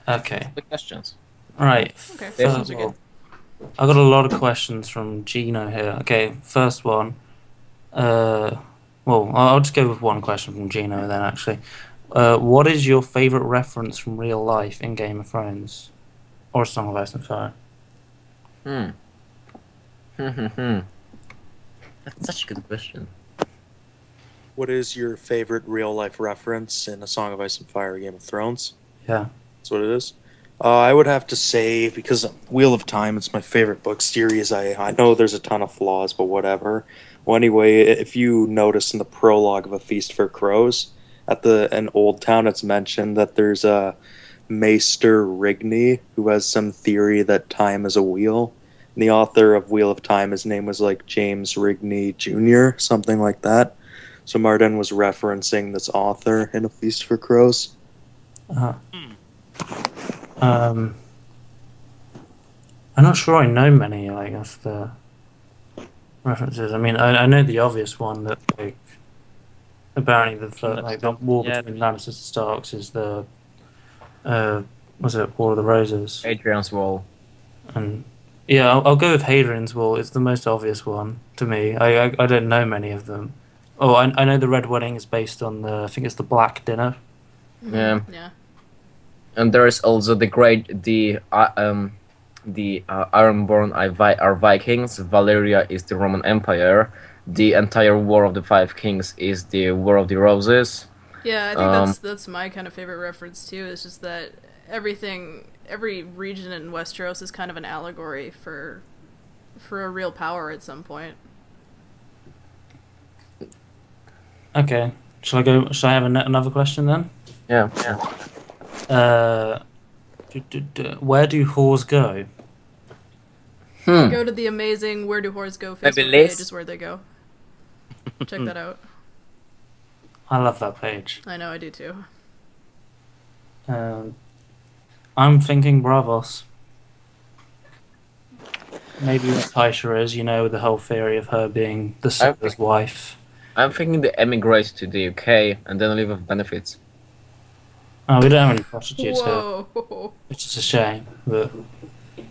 Speaker 3: Okay.
Speaker 4: The questions.
Speaker 3: All right.
Speaker 1: okay,
Speaker 4: Yeah.
Speaker 1: questions are good.
Speaker 3: I got a lot of questions from Gino here. Okay, first one. Well, I'll just go with one question from Gino then. Actually, what is your favorite reference from real life in Game of Thrones, or Song of Ice and Fire?
Speaker 4: That's such a good question.
Speaker 5: What is your favorite real-life reference in A Song of Ice and Fire, Game of Thrones?
Speaker 3: Yeah.
Speaker 5: That's what it is. I would have to say, because Wheel of Time is my favorite book series, I know there's a ton of flaws, but whatever. Well, anyway, if you notice in the prologue of A Feast for Crows, in Old Town, it's mentioned that there's a Maester Rigney who has some theory that time is a wheel. And the author of Wheel of Time, his name was like James Rigney Jr., something like that. So Martin was referencing this author in A Feast for Crows.
Speaker 3: I'm not sure I know many, like, of the references. I mean, I know the obvious one that, like, apparently the war between Lannisters and Starks is the, was it War of the Roses?
Speaker 4: Adrian's Wall.
Speaker 3: And yeah, I'll go with Hadrian's Wall. It's the most obvious one to me. I don't know many of them. Oh, I know the Red Wedding is based on I think it's the Black Dinner.
Speaker 4: Yeah.
Speaker 1: Yeah.
Speaker 4: And there is also the Ironborn are Vikings. Valeria is the Roman Empire. The entire War of the Five Kings is the War of the Roses.
Speaker 1: Yeah, I think that's my kind of favorite reference too. It's just that every region in Westeros is kind of an allegory for a real power at some point.
Speaker 3: Okay, shall I go? Shall I have another question then?
Speaker 4: Yeah.
Speaker 3: Where do whores go?
Speaker 1: Go to the amazing Where Do Whores Go Facebook page is where they go. Check that out.
Speaker 3: I love that page.
Speaker 1: I know, I do too.
Speaker 3: I'm thinking Bravos. Maybe what Tysha is, with the whole theory of her being the Silver's wife.
Speaker 4: I'm thinking they emigrate to the UK and then live with benefits.
Speaker 3: Oh, we don't have any prostitutes here,
Speaker 1: Whoa.
Speaker 3: which is a shame. But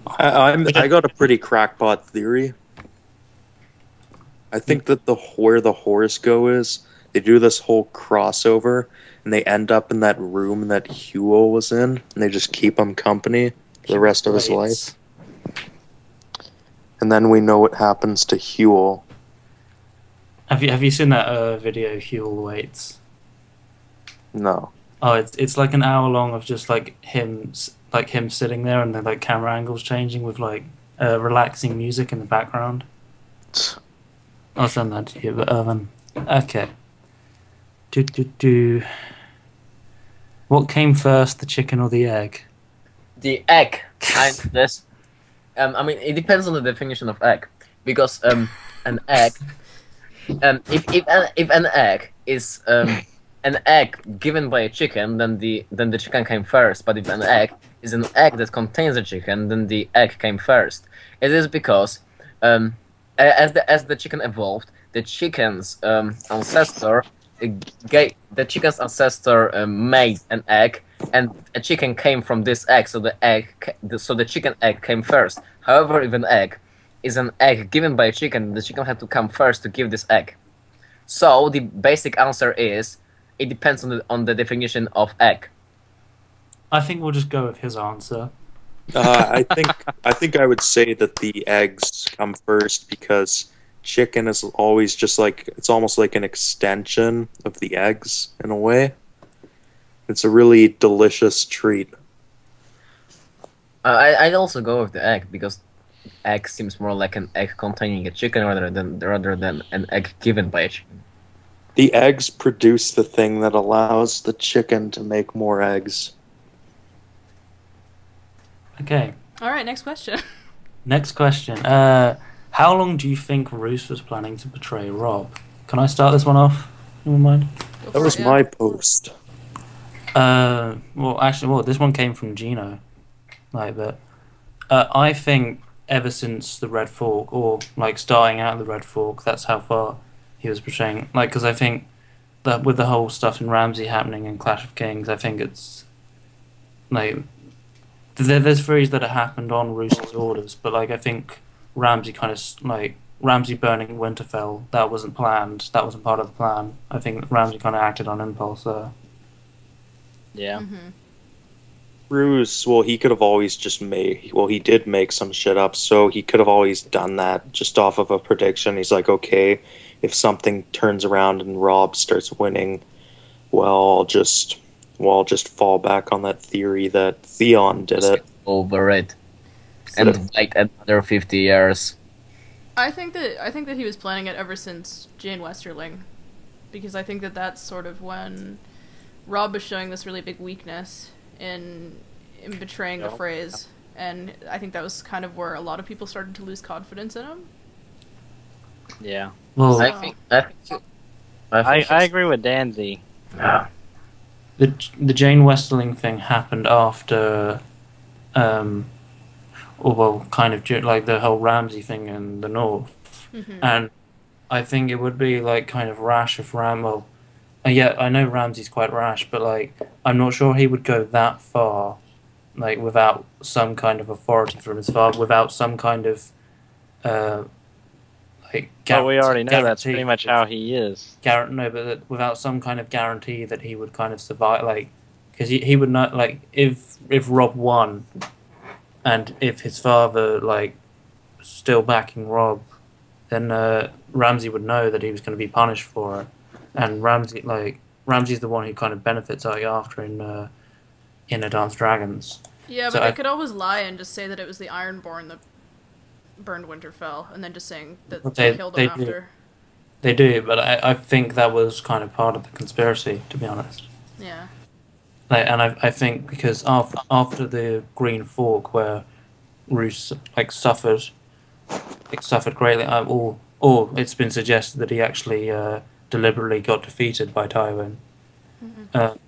Speaker 5: I got a pretty crackpot theory. I think that where the whores go is they do this whole crossover and they end up in that room that Huel was in, and they just keep him company for the rest of his life. And then we know what happens to Huel.
Speaker 3: Have you seen that video, Huel Waits?
Speaker 5: No.
Speaker 3: Oh, it's like an hour long of just like him sitting there, and then like camera angles changing with like relaxing music in the background. I'll send that to you. But okay. What came first, the chicken or the egg?
Speaker 4: The egg. I mean, it depends on the definition of egg, because an egg. If an egg is an egg given by a chicken, then the chicken came first. But if an egg is an egg that contains a chicken, then the egg came first. It is because as the chicken evolved, the chicken's ancestor made an egg, and a chicken came from this egg. So the chicken egg came first. However, if an egg is an egg given by a chicken, the chicken had to come first to give this egg. So the basic answer is it depends on the definition of egg.
Speaker 3: I think we'll just go with his answer.
Speaker 5: I think I would say that the eggs come first because chicken is always just like it's almost like an extension of the eggs in a way. It's a really delicious treat.
Speaker 4: I'd also go with the egg because egg seems more like an egg containing a chicken rather than an egg given by a chicken.
Speaker 5: The eggs produce the thing that allows the chicken to make more eggs.
Speaker 3: Okay.
Speaker 1: All right, next question.
Speaker 3: Next question. How long do you think Roose was planning to portray Rob? Can I start this one off? Never mind.
Speaker 5: That was my post.
Speaker 3: This one came from Gino. Like that. I think ever since the Red Fork, or like starting out the Red Fork, that's how far he was portraying. Like, because I think that with the whole stuff in Ramsay happening in Clash of Kings, I think it's like there's theories that it happened on Rooster's orders, but like I think Ramsay Ramsay burning Winterfell, that wasn't planned. That wasn't part of the plan. I think Ramsay kind of acted on impulse there.
Speaker 2: Yeah.
Speaker 1: Mm-hmm.
Speaker 5: Bruce, well, he could have always just made. Well, he did make some shit up, so he could have always done that just off of a prediction. He's like, okay, if something turns around and Rob starts winning, well, I'll just fall back on that theory that Theon did it.
Speaker 4: Over it. And wait another 50 years.
Speaker 1: I think that he was planning it ever since Jane Westerling, because I think that that's sort of when Rob was showing this really big weakness in betraying the phrase, and I think that was kind of where a lot of people started to lose confidence in him.
Speaker 2: Yeah.
Speaker 3: Well,
Speaker 2: I agree with Danzy.
Speaker 3: the Jane Westerling thing happened after, kind of like the whole Ramsay thing in the North, and I think it would be like kind of rash if yeah, I know Ramsay's quite rash, but like I'm not sure he would go that far, like without some kind of authority from his father, without some kind of like.
Speaker 2: But we already know that's pretty much how he is.
Speaker 3: No, but without some kind of guarantee that he would kind of survive, like, because he would not, like, if Rob won, and if his father like still backing Rob, then Ramsay would know that he was going to be punished for it. And Ramsay's the one who kind of benefits after in A Dance Dragons.
Speaker 1: Yeah, but they could always lie and just say that it was the Ironborn that burned Winterfell, and then just saying that they killed him after.
Speaker 3: They do, but I think that was kind of part of the conspiracy, to be honest.
Speaker 1: Yeah.
Speaker 3: And I think because after the Green Fork, where Roose suffered greatly, or it's been suggested that he actually deliberately got defeated by Tywin. That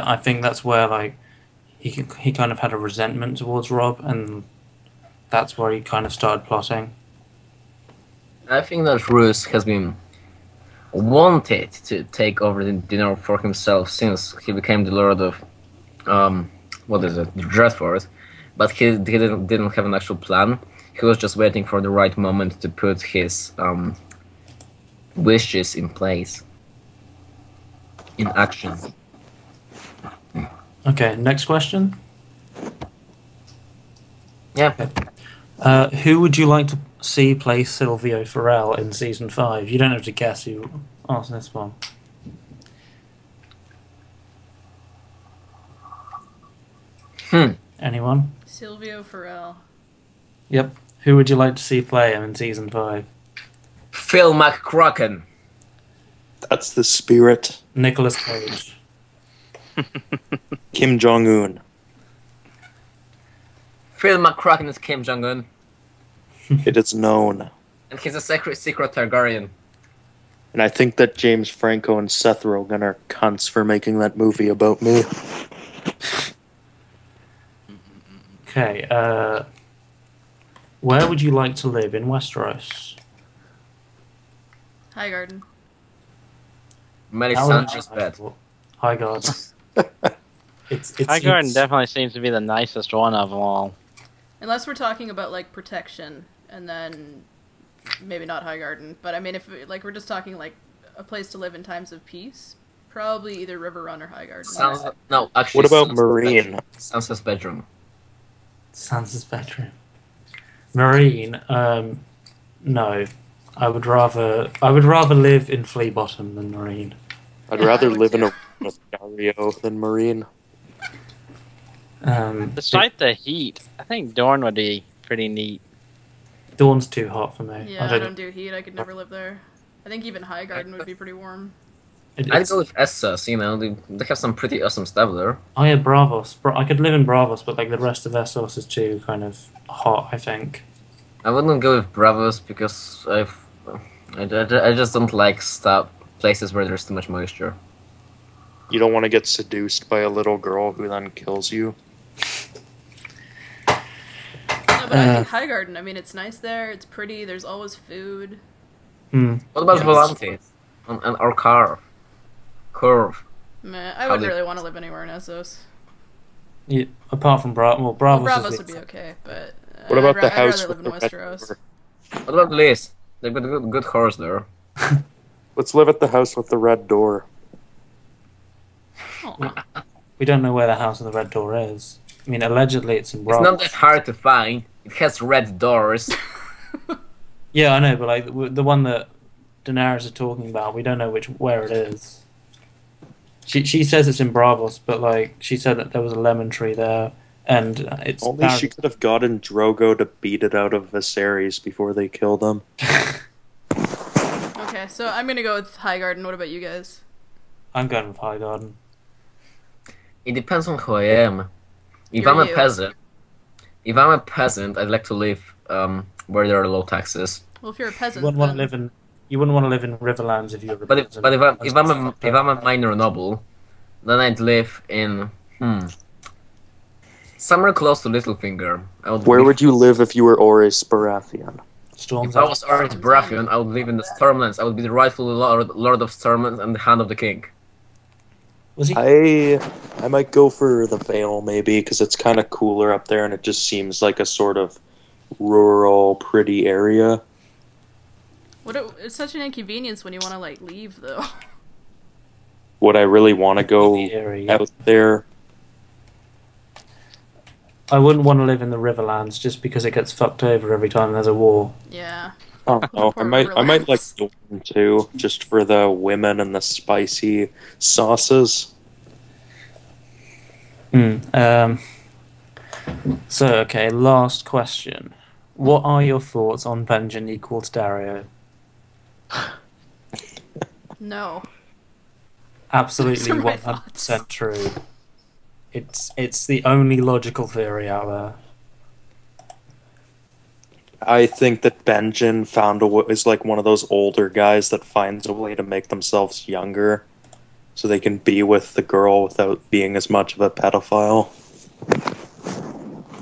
Speaker 3: I think that's where he kind of had a resentment towards Rob, and that's where he kind of started plotting.
Speaker 4: I think that Roose has been wanted to take over the North for himself since he became the Lord of Dreadfort, but he didn't have an actual plan. He was just waiting for the right moment to put his wishes in place, in action.
Speaker 3: Okay, next question.
Speaker 4: Yeah.
Speaker 3: Okay. Who would you like to see play Silvio Farrell in season 5? You don't have to guess who asked this one. Anyone?
Speaker 1: Silvio Farrell.
Speaker 3: Yep. Who would you like to see play him in season 5?
Speaker 4: Phil Mckraken.
Speaker 5: That's the spirit.
Speaker 3: Nicolas Cage.
Speaker 5: Kim Jong-un.
Speaker 4: Phil Mckraken is Kim Jong-un.
Speaker 5: It is known.
Speaker 4: And he's a secret Targaryen.
Speaker 5: And I think that James Franco and Seth Rogen are cunts for making that movie about me.
Speaker 3: Okay, where would you like to live in Westeros?
Speaker 1: Highgarden.
Speaker 4: Melisandre's bed.
Speaker 3: Highgarden.
Speaker 2: Highgarden definitely seems to be the nicest one of them all.
Speaker 1: Unless we're talking about like protection, and then maybe not Highgarden. But I mean, if we're just talking like a place to live in times of peace, probably either Riverrun or Highgarden.
Speaker 4: No, actually.
Speaker 5: What about Marine?
Speaker 4: Sansa's bedroom.
Speaker 3: Sansa's bedroom. Marine. No. I would rather live in Flea Bottom than Marine.
Speaker 5: I'd rather live in a with Arya than Marine.
Speaker 2: Despite the heat, I think Dorne would be pretty neat.
Speaker 3: Dawn's too hot for me.
Speaker 1: Yeah, I don't do heat. I could never live there. I think even Highgarden would be pretty warm.
Speaker 4: I'd go with Essos, they have some pretty awesome stuff there.
Speaker 3: Oh yeah, Bravos. I could live in Bravos, but like the rest of Essos is too kind of hot, I think.
Speaker 4: I wouldn't go with Bravos because I just don't like places where there's too much moisture.
Speaker 5: You don't want to get seduced by a little girl who then kills you.
Speaker 1: No, but I think Highgarden. I mean, it's nice there. It's pretty. There's always food.
Speaker 4: What about Volante and our Curve?
Speaker 1: Meh, I wouldn't really want to live anywhere in Essos.
Speaker 3: Yeah, apart from Bravos.
Speaker 1: Bravos would be okay, but
Speaker 5: what about the house
Speaker 1: I'd rather live in Westeros.
Speaker 4: What about Liz? They've got a good horse there.
Speaker 5: Let's live at the house with the red door.
Speaker 1: Oh.
Speaker 3: We don't know where the House of the Red Door is. I mean, allegedly it's in
Speaker 4: It's
Speaker 3: Bravo.
Speaker 4: not that hard to find. It has red doors.
Speaker 3: Yeah, I know, but like the one that Daenerys is talking about, we don't know where it is. She says it's in Bravos, but like she said that there was a lemon tree there, and it's
Speaker 5: Only she could have gotten Drogo to beat it out of Viserys before they killed him.
Speaker 1: Okay, so I'm gonna go with Highgarden. What about you guys?
Speaker 3: I'm going with Highgarden.
Speaker 4: It depends on who I am. If
Speaker 1: You're
Speaker 4: I'm a
Speaker 1: you.
Speaker 4: peasant, I'd like to live where there are low taxes.
Speaker 1: Well, if you're a peasant,
Speaker 3: You wouldn't want to
Speaker 1: then-
Speaker 3: live in Riverlands if you were a
Speaker 4: But
Speaker 3: peasant.
Speaker 4: if I'm a minor noble, then I'd live in somewhere close to Littlefinger.
Speaker 5: Where would you live if you were Oris Baratheon?
Speaker 3: Storms
Speaker 4: If I was Arya Baratheon, I would live in the Stormlands. I would be the rightful Lord of Stormlands and the Hand of the King.
Speaker 3: Was he?
Speaker 5: I might go for the Vale maybe because it's kind of cooler up there and it just seems like a sort of rural, pretty area.
Speaker 1: It's such an inconvenience when you want to like leave, though.
Speaker 5: Would I really want to go
Speaker 3: The area.
Speaker 5: out there?
Speaker 3: I wouldn't want to live in the Riverlands just because it gets fucked over every time there's a war.
Speaker 1: Yeah.
Speaker 5: I don't know.
Speaker 1: Poor
Speaker 5: I might like
Speaker 1: Riverlands.
Speaker 5: Dorne too, just for the women and the spicy sauces.
Speaker 3: So, okay, last question. What are your thoughts on Benjen equal to Dario?
Speaker 1: No.
Speaker 3: Absolutely
Speaker 1: Those are my
Speaker 3: 100% true. It's the only logical theory out there.
Speaker 5: I think that Benjen is like one of those older guys that finds a way to make themselves younger, so they can be with the girl without being as much of a pedophile.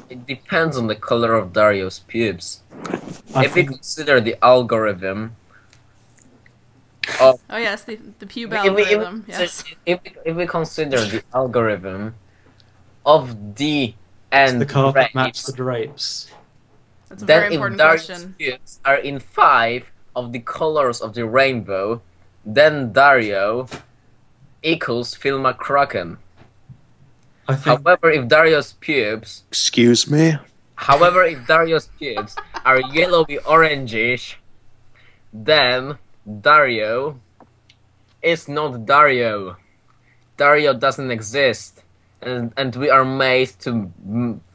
Speaker 4: It depends on the color of Dario's pubes.
Speaker 3: I
Speaker 4: If we
Speaker 3: think
Speaker 4: consider the algorithm of
Speaker 1: Oh yes, the pube
Speaker 4: if we-
Speaker 1: algorithm. Yes.
Speaker 4: if we consider the algorithm of the and
Speaker 3: the carpet match
Speaker 4: rapes,
Speaker 3: the drapes.
Speaker 1: That's a very
Speaker 4: then if
Speaker 1: important
Speaker 4: Dario's
Speaker 1: question.
Speaker 4: pubes are in 5 of the colors of the rainbow, then Dario equals Phil Mckraken.
Speaker 3: I think
Speaker 4: However, if Dario's pubes
Speaker 5: Excuse me?
Speaker 4: are yellowy orangish, then Dario is not Dario. Dario doesn't exist, and we are made to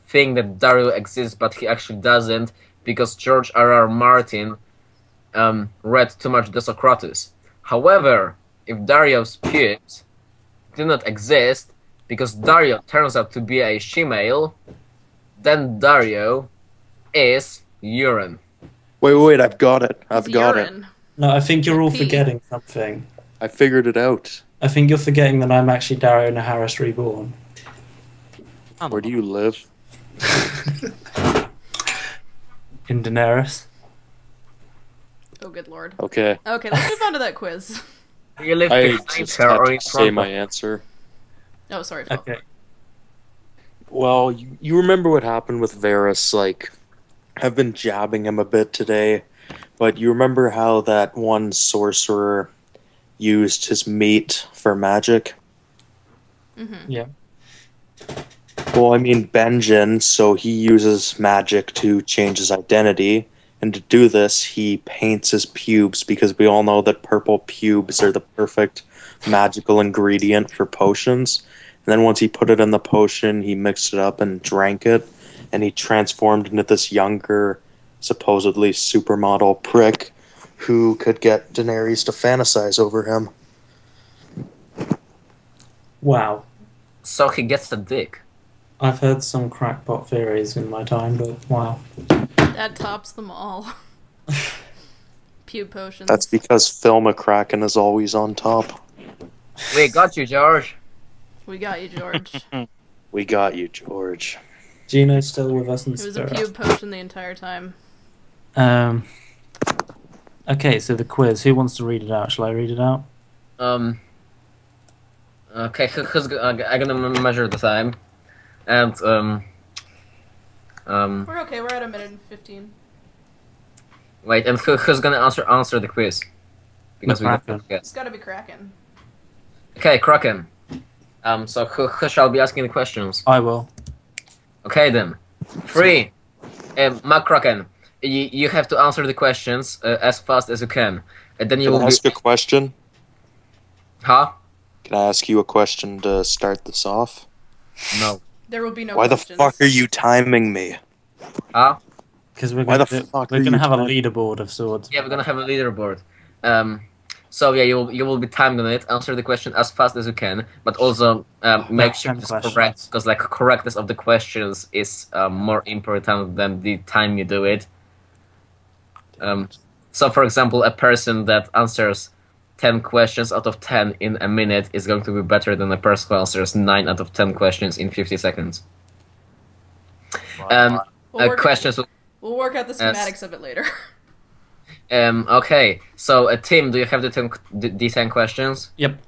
Speaker 4: think that Dario exists, but he actually doesn't, because George R.R. Martin read too much De Socrates. However, if Dario's pubes do not exist, because Dario turns out to be a she-male, then Dario is urine.
Speaker 5: Wait, I've got it. I've
Speaker 1: It's
Speaker 5: got it.
Speaker 1: urine.
Speaker 3: no, I think you're all
Speaker 1: Pee.
Speaker 3: forgetting something.
Speaker 5: I figured it out.
Speaker 3: I think you're forgetting that I'm actually Dario Naharis reborn.
Speaker 5: Where do you live?
Speaker 3: In Daenerys.
Speaker 1: Oh good lord.
Speaker 5: Okay.
Speaker 1: Okay, let's move on to that quiz.
Speaker 4: Do you live
Speaker 5: I
Speaker 4: behind
Speaker 5: just
Speaker 4: her
Speaker 5: had
Speaker 4: or
Speaker 5: to
Speaker 4: in
Speaker 5: say
Speaker 4: front
Speaker 5: my
Speaker 4: of her?
Speaker 5: answer.
Speaker 1: Oh sorry. Phil.
Speaker 3: Okay.
Speaker 5: Well, you remember what happened with Varys, like, I've been jabbing him a bit today, but you remember how that one sorcerer used his meat for magic?
Speaker 1: Mm-hmm.
Speaker 3: Yeah.
Speaker 5: Well, I mean, Benjen, so he uses magic to change his identity, and to do this, he paints his pubes, because we all know that purple pubes are the perfect magical ingredient for potions. And then once he put it in the potion, he mixed it up and drank it, and he transformed into this younger, supposedly supermodel prick who could get Daenerys to fantasize over him.
Speaker 3: Wow.
Speaker 4: So he gets the dick.
Speaker 3: I've heard some crackpot theories in my time, but wow.
Speaker 1: That tops them all. Pube potions.
Speaker 5: That's because Phil Mckraken is always on top.
Speaker 4: We got you, George.
Speaker 1: We got you, George. It
Speaker 5: We got you, George.
Speaker 3: Gino's still with us in
Speaker 1: was a
Speaker 3: spirit.
Speaker 1: pube potion the entire time.
Speaker 3: Okay, so the quiz. Who wants to read it out? Shall I read it out?
Speaker 4: Okay, I'm gonna measure the time, and
Speaker 1: We're okay. We're at 1:15.
Speaker 4: wait, and who's gonna answer the quiz? Because we
Speaker 3: Mckraken.
Speaker 4: don't
Speaker 1: It's
Speaker 4: guess.
Speaker 1: got to be Kraken.
Speaker 4: Okay, Kraken. So who shall be asking the questions?
Speaker 3: I will.
Speaker 4: Okay then. 3. Mckraken, you have to answer the questions as fast as you can. And then you
Speaker 5: Can
Speaker 4: will
Speaker 5: I
Speaker 4: be...
Speaker 5: ask a question?
Speaker 4: Huh?
Speaker 5: Can I ask you a question to start this off?
Speaker 4: No.
Speaker 1: There will be no
Speaker 5: Why
Speaker 1: questions.
Speaker 5: the fuck are you timing me?
Speaker 4: Huh?
Speaker 3: Because we're
Speaker 5: Why
Speaker 3: gonna
Speaker 5: the fuck
Speaker 3: we're
Speaker 5: are
Speaker 3: gonna
Speaker 5: you
Speaker 3: have a
Speaker 5: timing?
Speaker 3: leaderboard of sorts.
Speaker 4: Yeah, we're gonna have a leaderboard. So yeah, you will be timed on it. Answer the question as fast as you can, but also make sure
Speaker 3: 10
Speaker 4: it's
Speaker 3: questions.
Speaker 4: correct, because like correctness of the questions is more important than the time you do it. So for example, a person that answers 10 questions out of 10 in a minute is going to be better than a person who answers 9 out of 10 questions in 50 seconds. Questions.
Speaker 1: We'll work out the
Speaker 4: Yes.
Speaker 1: schematics of it later.
Speaker 4: Okay, so Tim, do you have the 10 questions?
Speaker 3: Yep.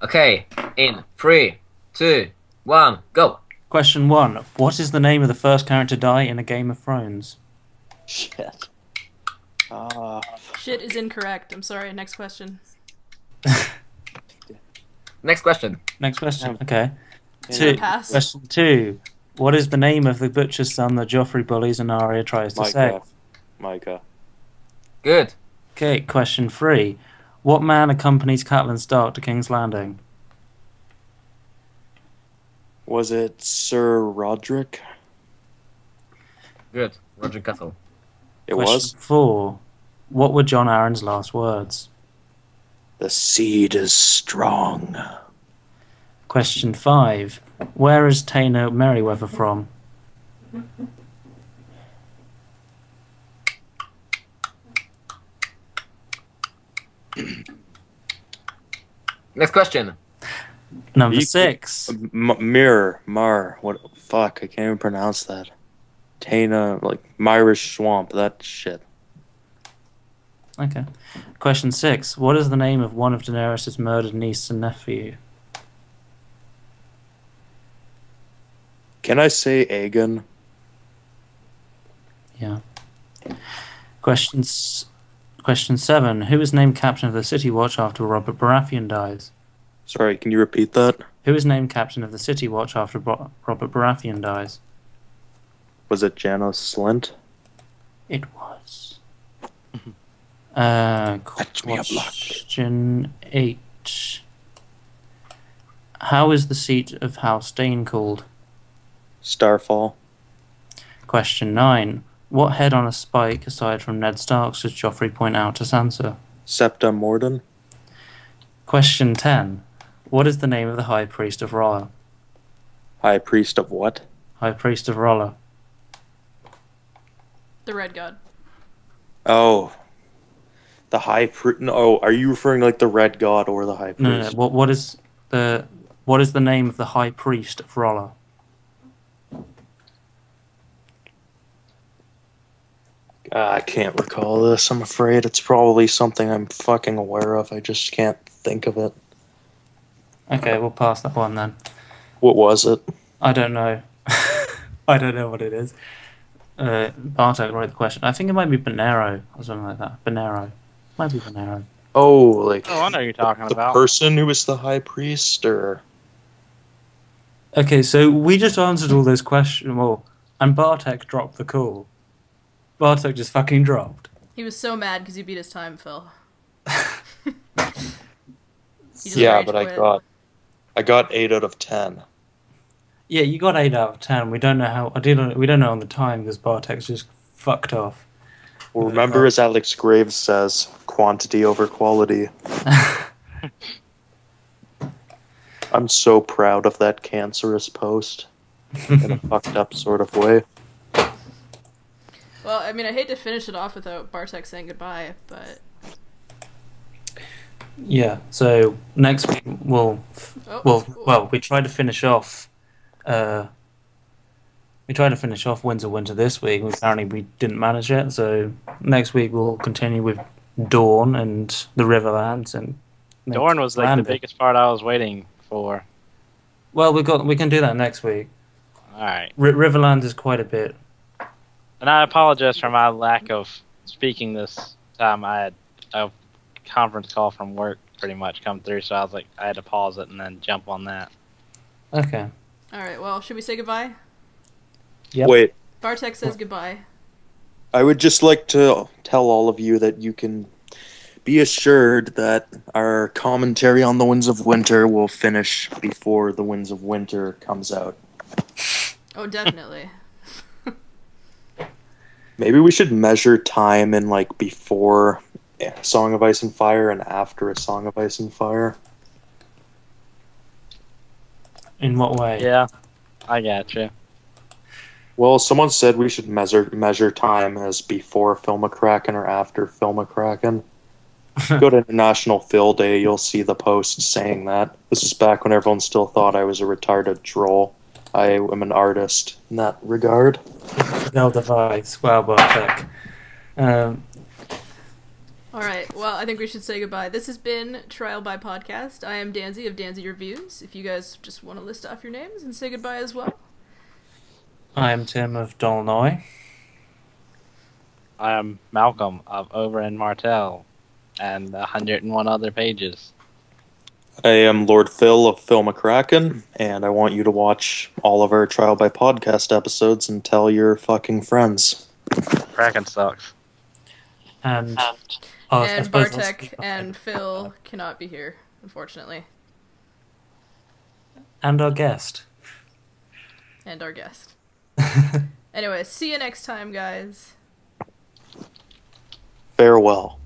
Speaker 4: Okay, in 3, 2, 1, go.
Speaker 3: Question 1. What is the name of the first character to die in a Game of Thrones?
Speaker 5: Shit.
Speaker 1: Shit is incorrect. I'm sorry. Next question.
Speaker 4: Next question.
Speaker 3: Next question. Okay.
Speaker 1: Gonna pass.
Speaker 3: Question 2. What is the name of the butcher's son that Joffrey bullies and Arya tries to save?
Speaker 5: Micah.
Speaker 4: Good.
Speaker 3: Okay. Question 3. What man accompanies Catelyn Stark to King's Landing?
Speaker 5: Was it Sir Roderick?
Speaker 4: Good. Roger Castle.
Speaker 5: It
Speaker 3: Question
Speaker 5: was?
Speaker 3: 4. What were Jon Arryn's last words?
Speaker 5: The seed is strong.
Speaker 3: Question 5. Where is Taena Merryweather from?
Speaker 4: Next question.
Speaker 3: Number 6.
Speaker 5: What? Fuck, I can't even pronounce that. Taena, like, Myrish Swamp, that shit.
Speaker 3: Okay. Question 6. What is the name of one of Daenerys' murdered niece and nephew?
Speaker 5: Can I say Aegon?
Speaker 3: Yeah. Question 7. Who is named captain of the City Watch after Robert Baratheon dies?
Speaker 5: Sorry, can you repeat that?
Speaker 3: Who is named captain of the City Watch after Robert Baratheon dies?
Speaker 5: Was it Janos Slint?
Speaker 3: It was.
Speaker 5: Fetch me a block.
Speaker 3: Question 8. How is the seat of House Dane called?
Speaker 5: Starfall.
Speaker 3: Question 9. What head on a spike, aside from Ned Stark's, does Joffrey point out to Sansa?
Speaker 5: Septa Morden.
Speaker 3: Question 10. What is the name of the High Priest of Rolla?
Speaker 5: High Priest of what?
Speaker 3: High Priest of Rolla.
Speaker 1: The Red God.
Speaker 5: Oh. The High Priest. No, are you referring like the Red God or the High Priest?
Speaker 3: No. What is the name of the High Priest of Rolla?
Speaker 5: I can't recall this, I'm afraid. It's probably something I'm fucking aware of. I just can't think of it.
Speaker 3: Okay, we'll pass that one then.
Speaker 5: What was it?
Speaker 3: I don't know. I don't know what it is. Bartek wrote the question. I think it might be Bonero or something like that. Bonero. Might be Bonero.
Speaker 5: Oh, like...
Speaker 2: Oh, I know who you're talking
Speaker 5: the
Speaker 2: about.
Speaker 5: person who was the High Priest, or...
Speaker 3: Okay, so we just answered all those questions. Well, and Bartek dropped the call. Bartek just fucking dropped.
Speaker 1: He was so mad because you beat his time, Phil.
Speaker 5: Yeah, but I got 8 out of 10.
Speaker 3: Yeah, you got 8 out of 10. We don't know how. We don't know on the time because Bartek's just fucked off.
Speaker 5: Well, remember, as Alex Graves says, quantity over quality. I'm so proud of that cancerous post in a fucked up sort of way.
Speaker 1: Well, I mean, I hate to finish it off without Bartek saying goodbye, but...
Speaker 3: Yeah, so next week we tried to finish off. We tried to finish off Winds of Winter this week. Apparently, we didn't manage it. So next week we'll continue with Dawn and the Riverlands and.
Speaker 2: Dawn was like the biggest part I was waiting for.
Speaker 3: Well, we can do that next week.
Speaker 2: All right.
Speaker 3: Riverlands is quite a bit.
Speaker 2: And I apologize for my lack of speaking this time. I had a conference call from work pretty much come through, so I was like, I had to pause it and then jump on that.
Speaker 3: Okay.
Speaker 1: All right. Well, should we say goodbye?
Speaker 3: Yep.
Speaker 5: Wait,
Speaker 1: Bartek says goodbye.
Speaker 5: I would just like to tell all of you that you can be assured that our commentary on the Winds of Winter will finish before the Winds of Winter comes out.
Speaker 1: Oh, definitely.
Speaker 5: Maybe we should measure time in like before A Song of Ice and Fire and after A Song of Ice and Fire.
Speaker 3: In what way?
Speaker 2: Yeah, I got you.
Speaker 5: Well, someone said we should measure time as before Film Mckraken or after Film Mckraken. Go to International Phil Day, you'll see the post saying that. This is back when everyone still thought I was a retarded troll. I am an artist in that regard.
Speaker 3: No device. Wow, Bartek.
Speaker 1: All right. Well, I think we should say goodbye. This has been Trial by Podcast. I am Danzy of Danzy Reviews. If you guys just want to list off your names and say goodbye as well.
Speaker 3: I am Tim of Dolnoy.
Speaker 2: I am Malcolm of Over and Martell and 101 other pages.
Speaker 5: I am Lord Phil of Phil Mckraken, and I want you to watch all of our Trial by Podcast episodes and tell your fucking friends.
Speaker 2: Kraken sucks.
Speaker 3: And,
Speaker 1: And Bartek and Phil cannot be here, unfortunately.
Speaker 3: And our guest.
Speaker 1: And our guest. Anyway, see you next time, guys.
Speaker 5: Farewell.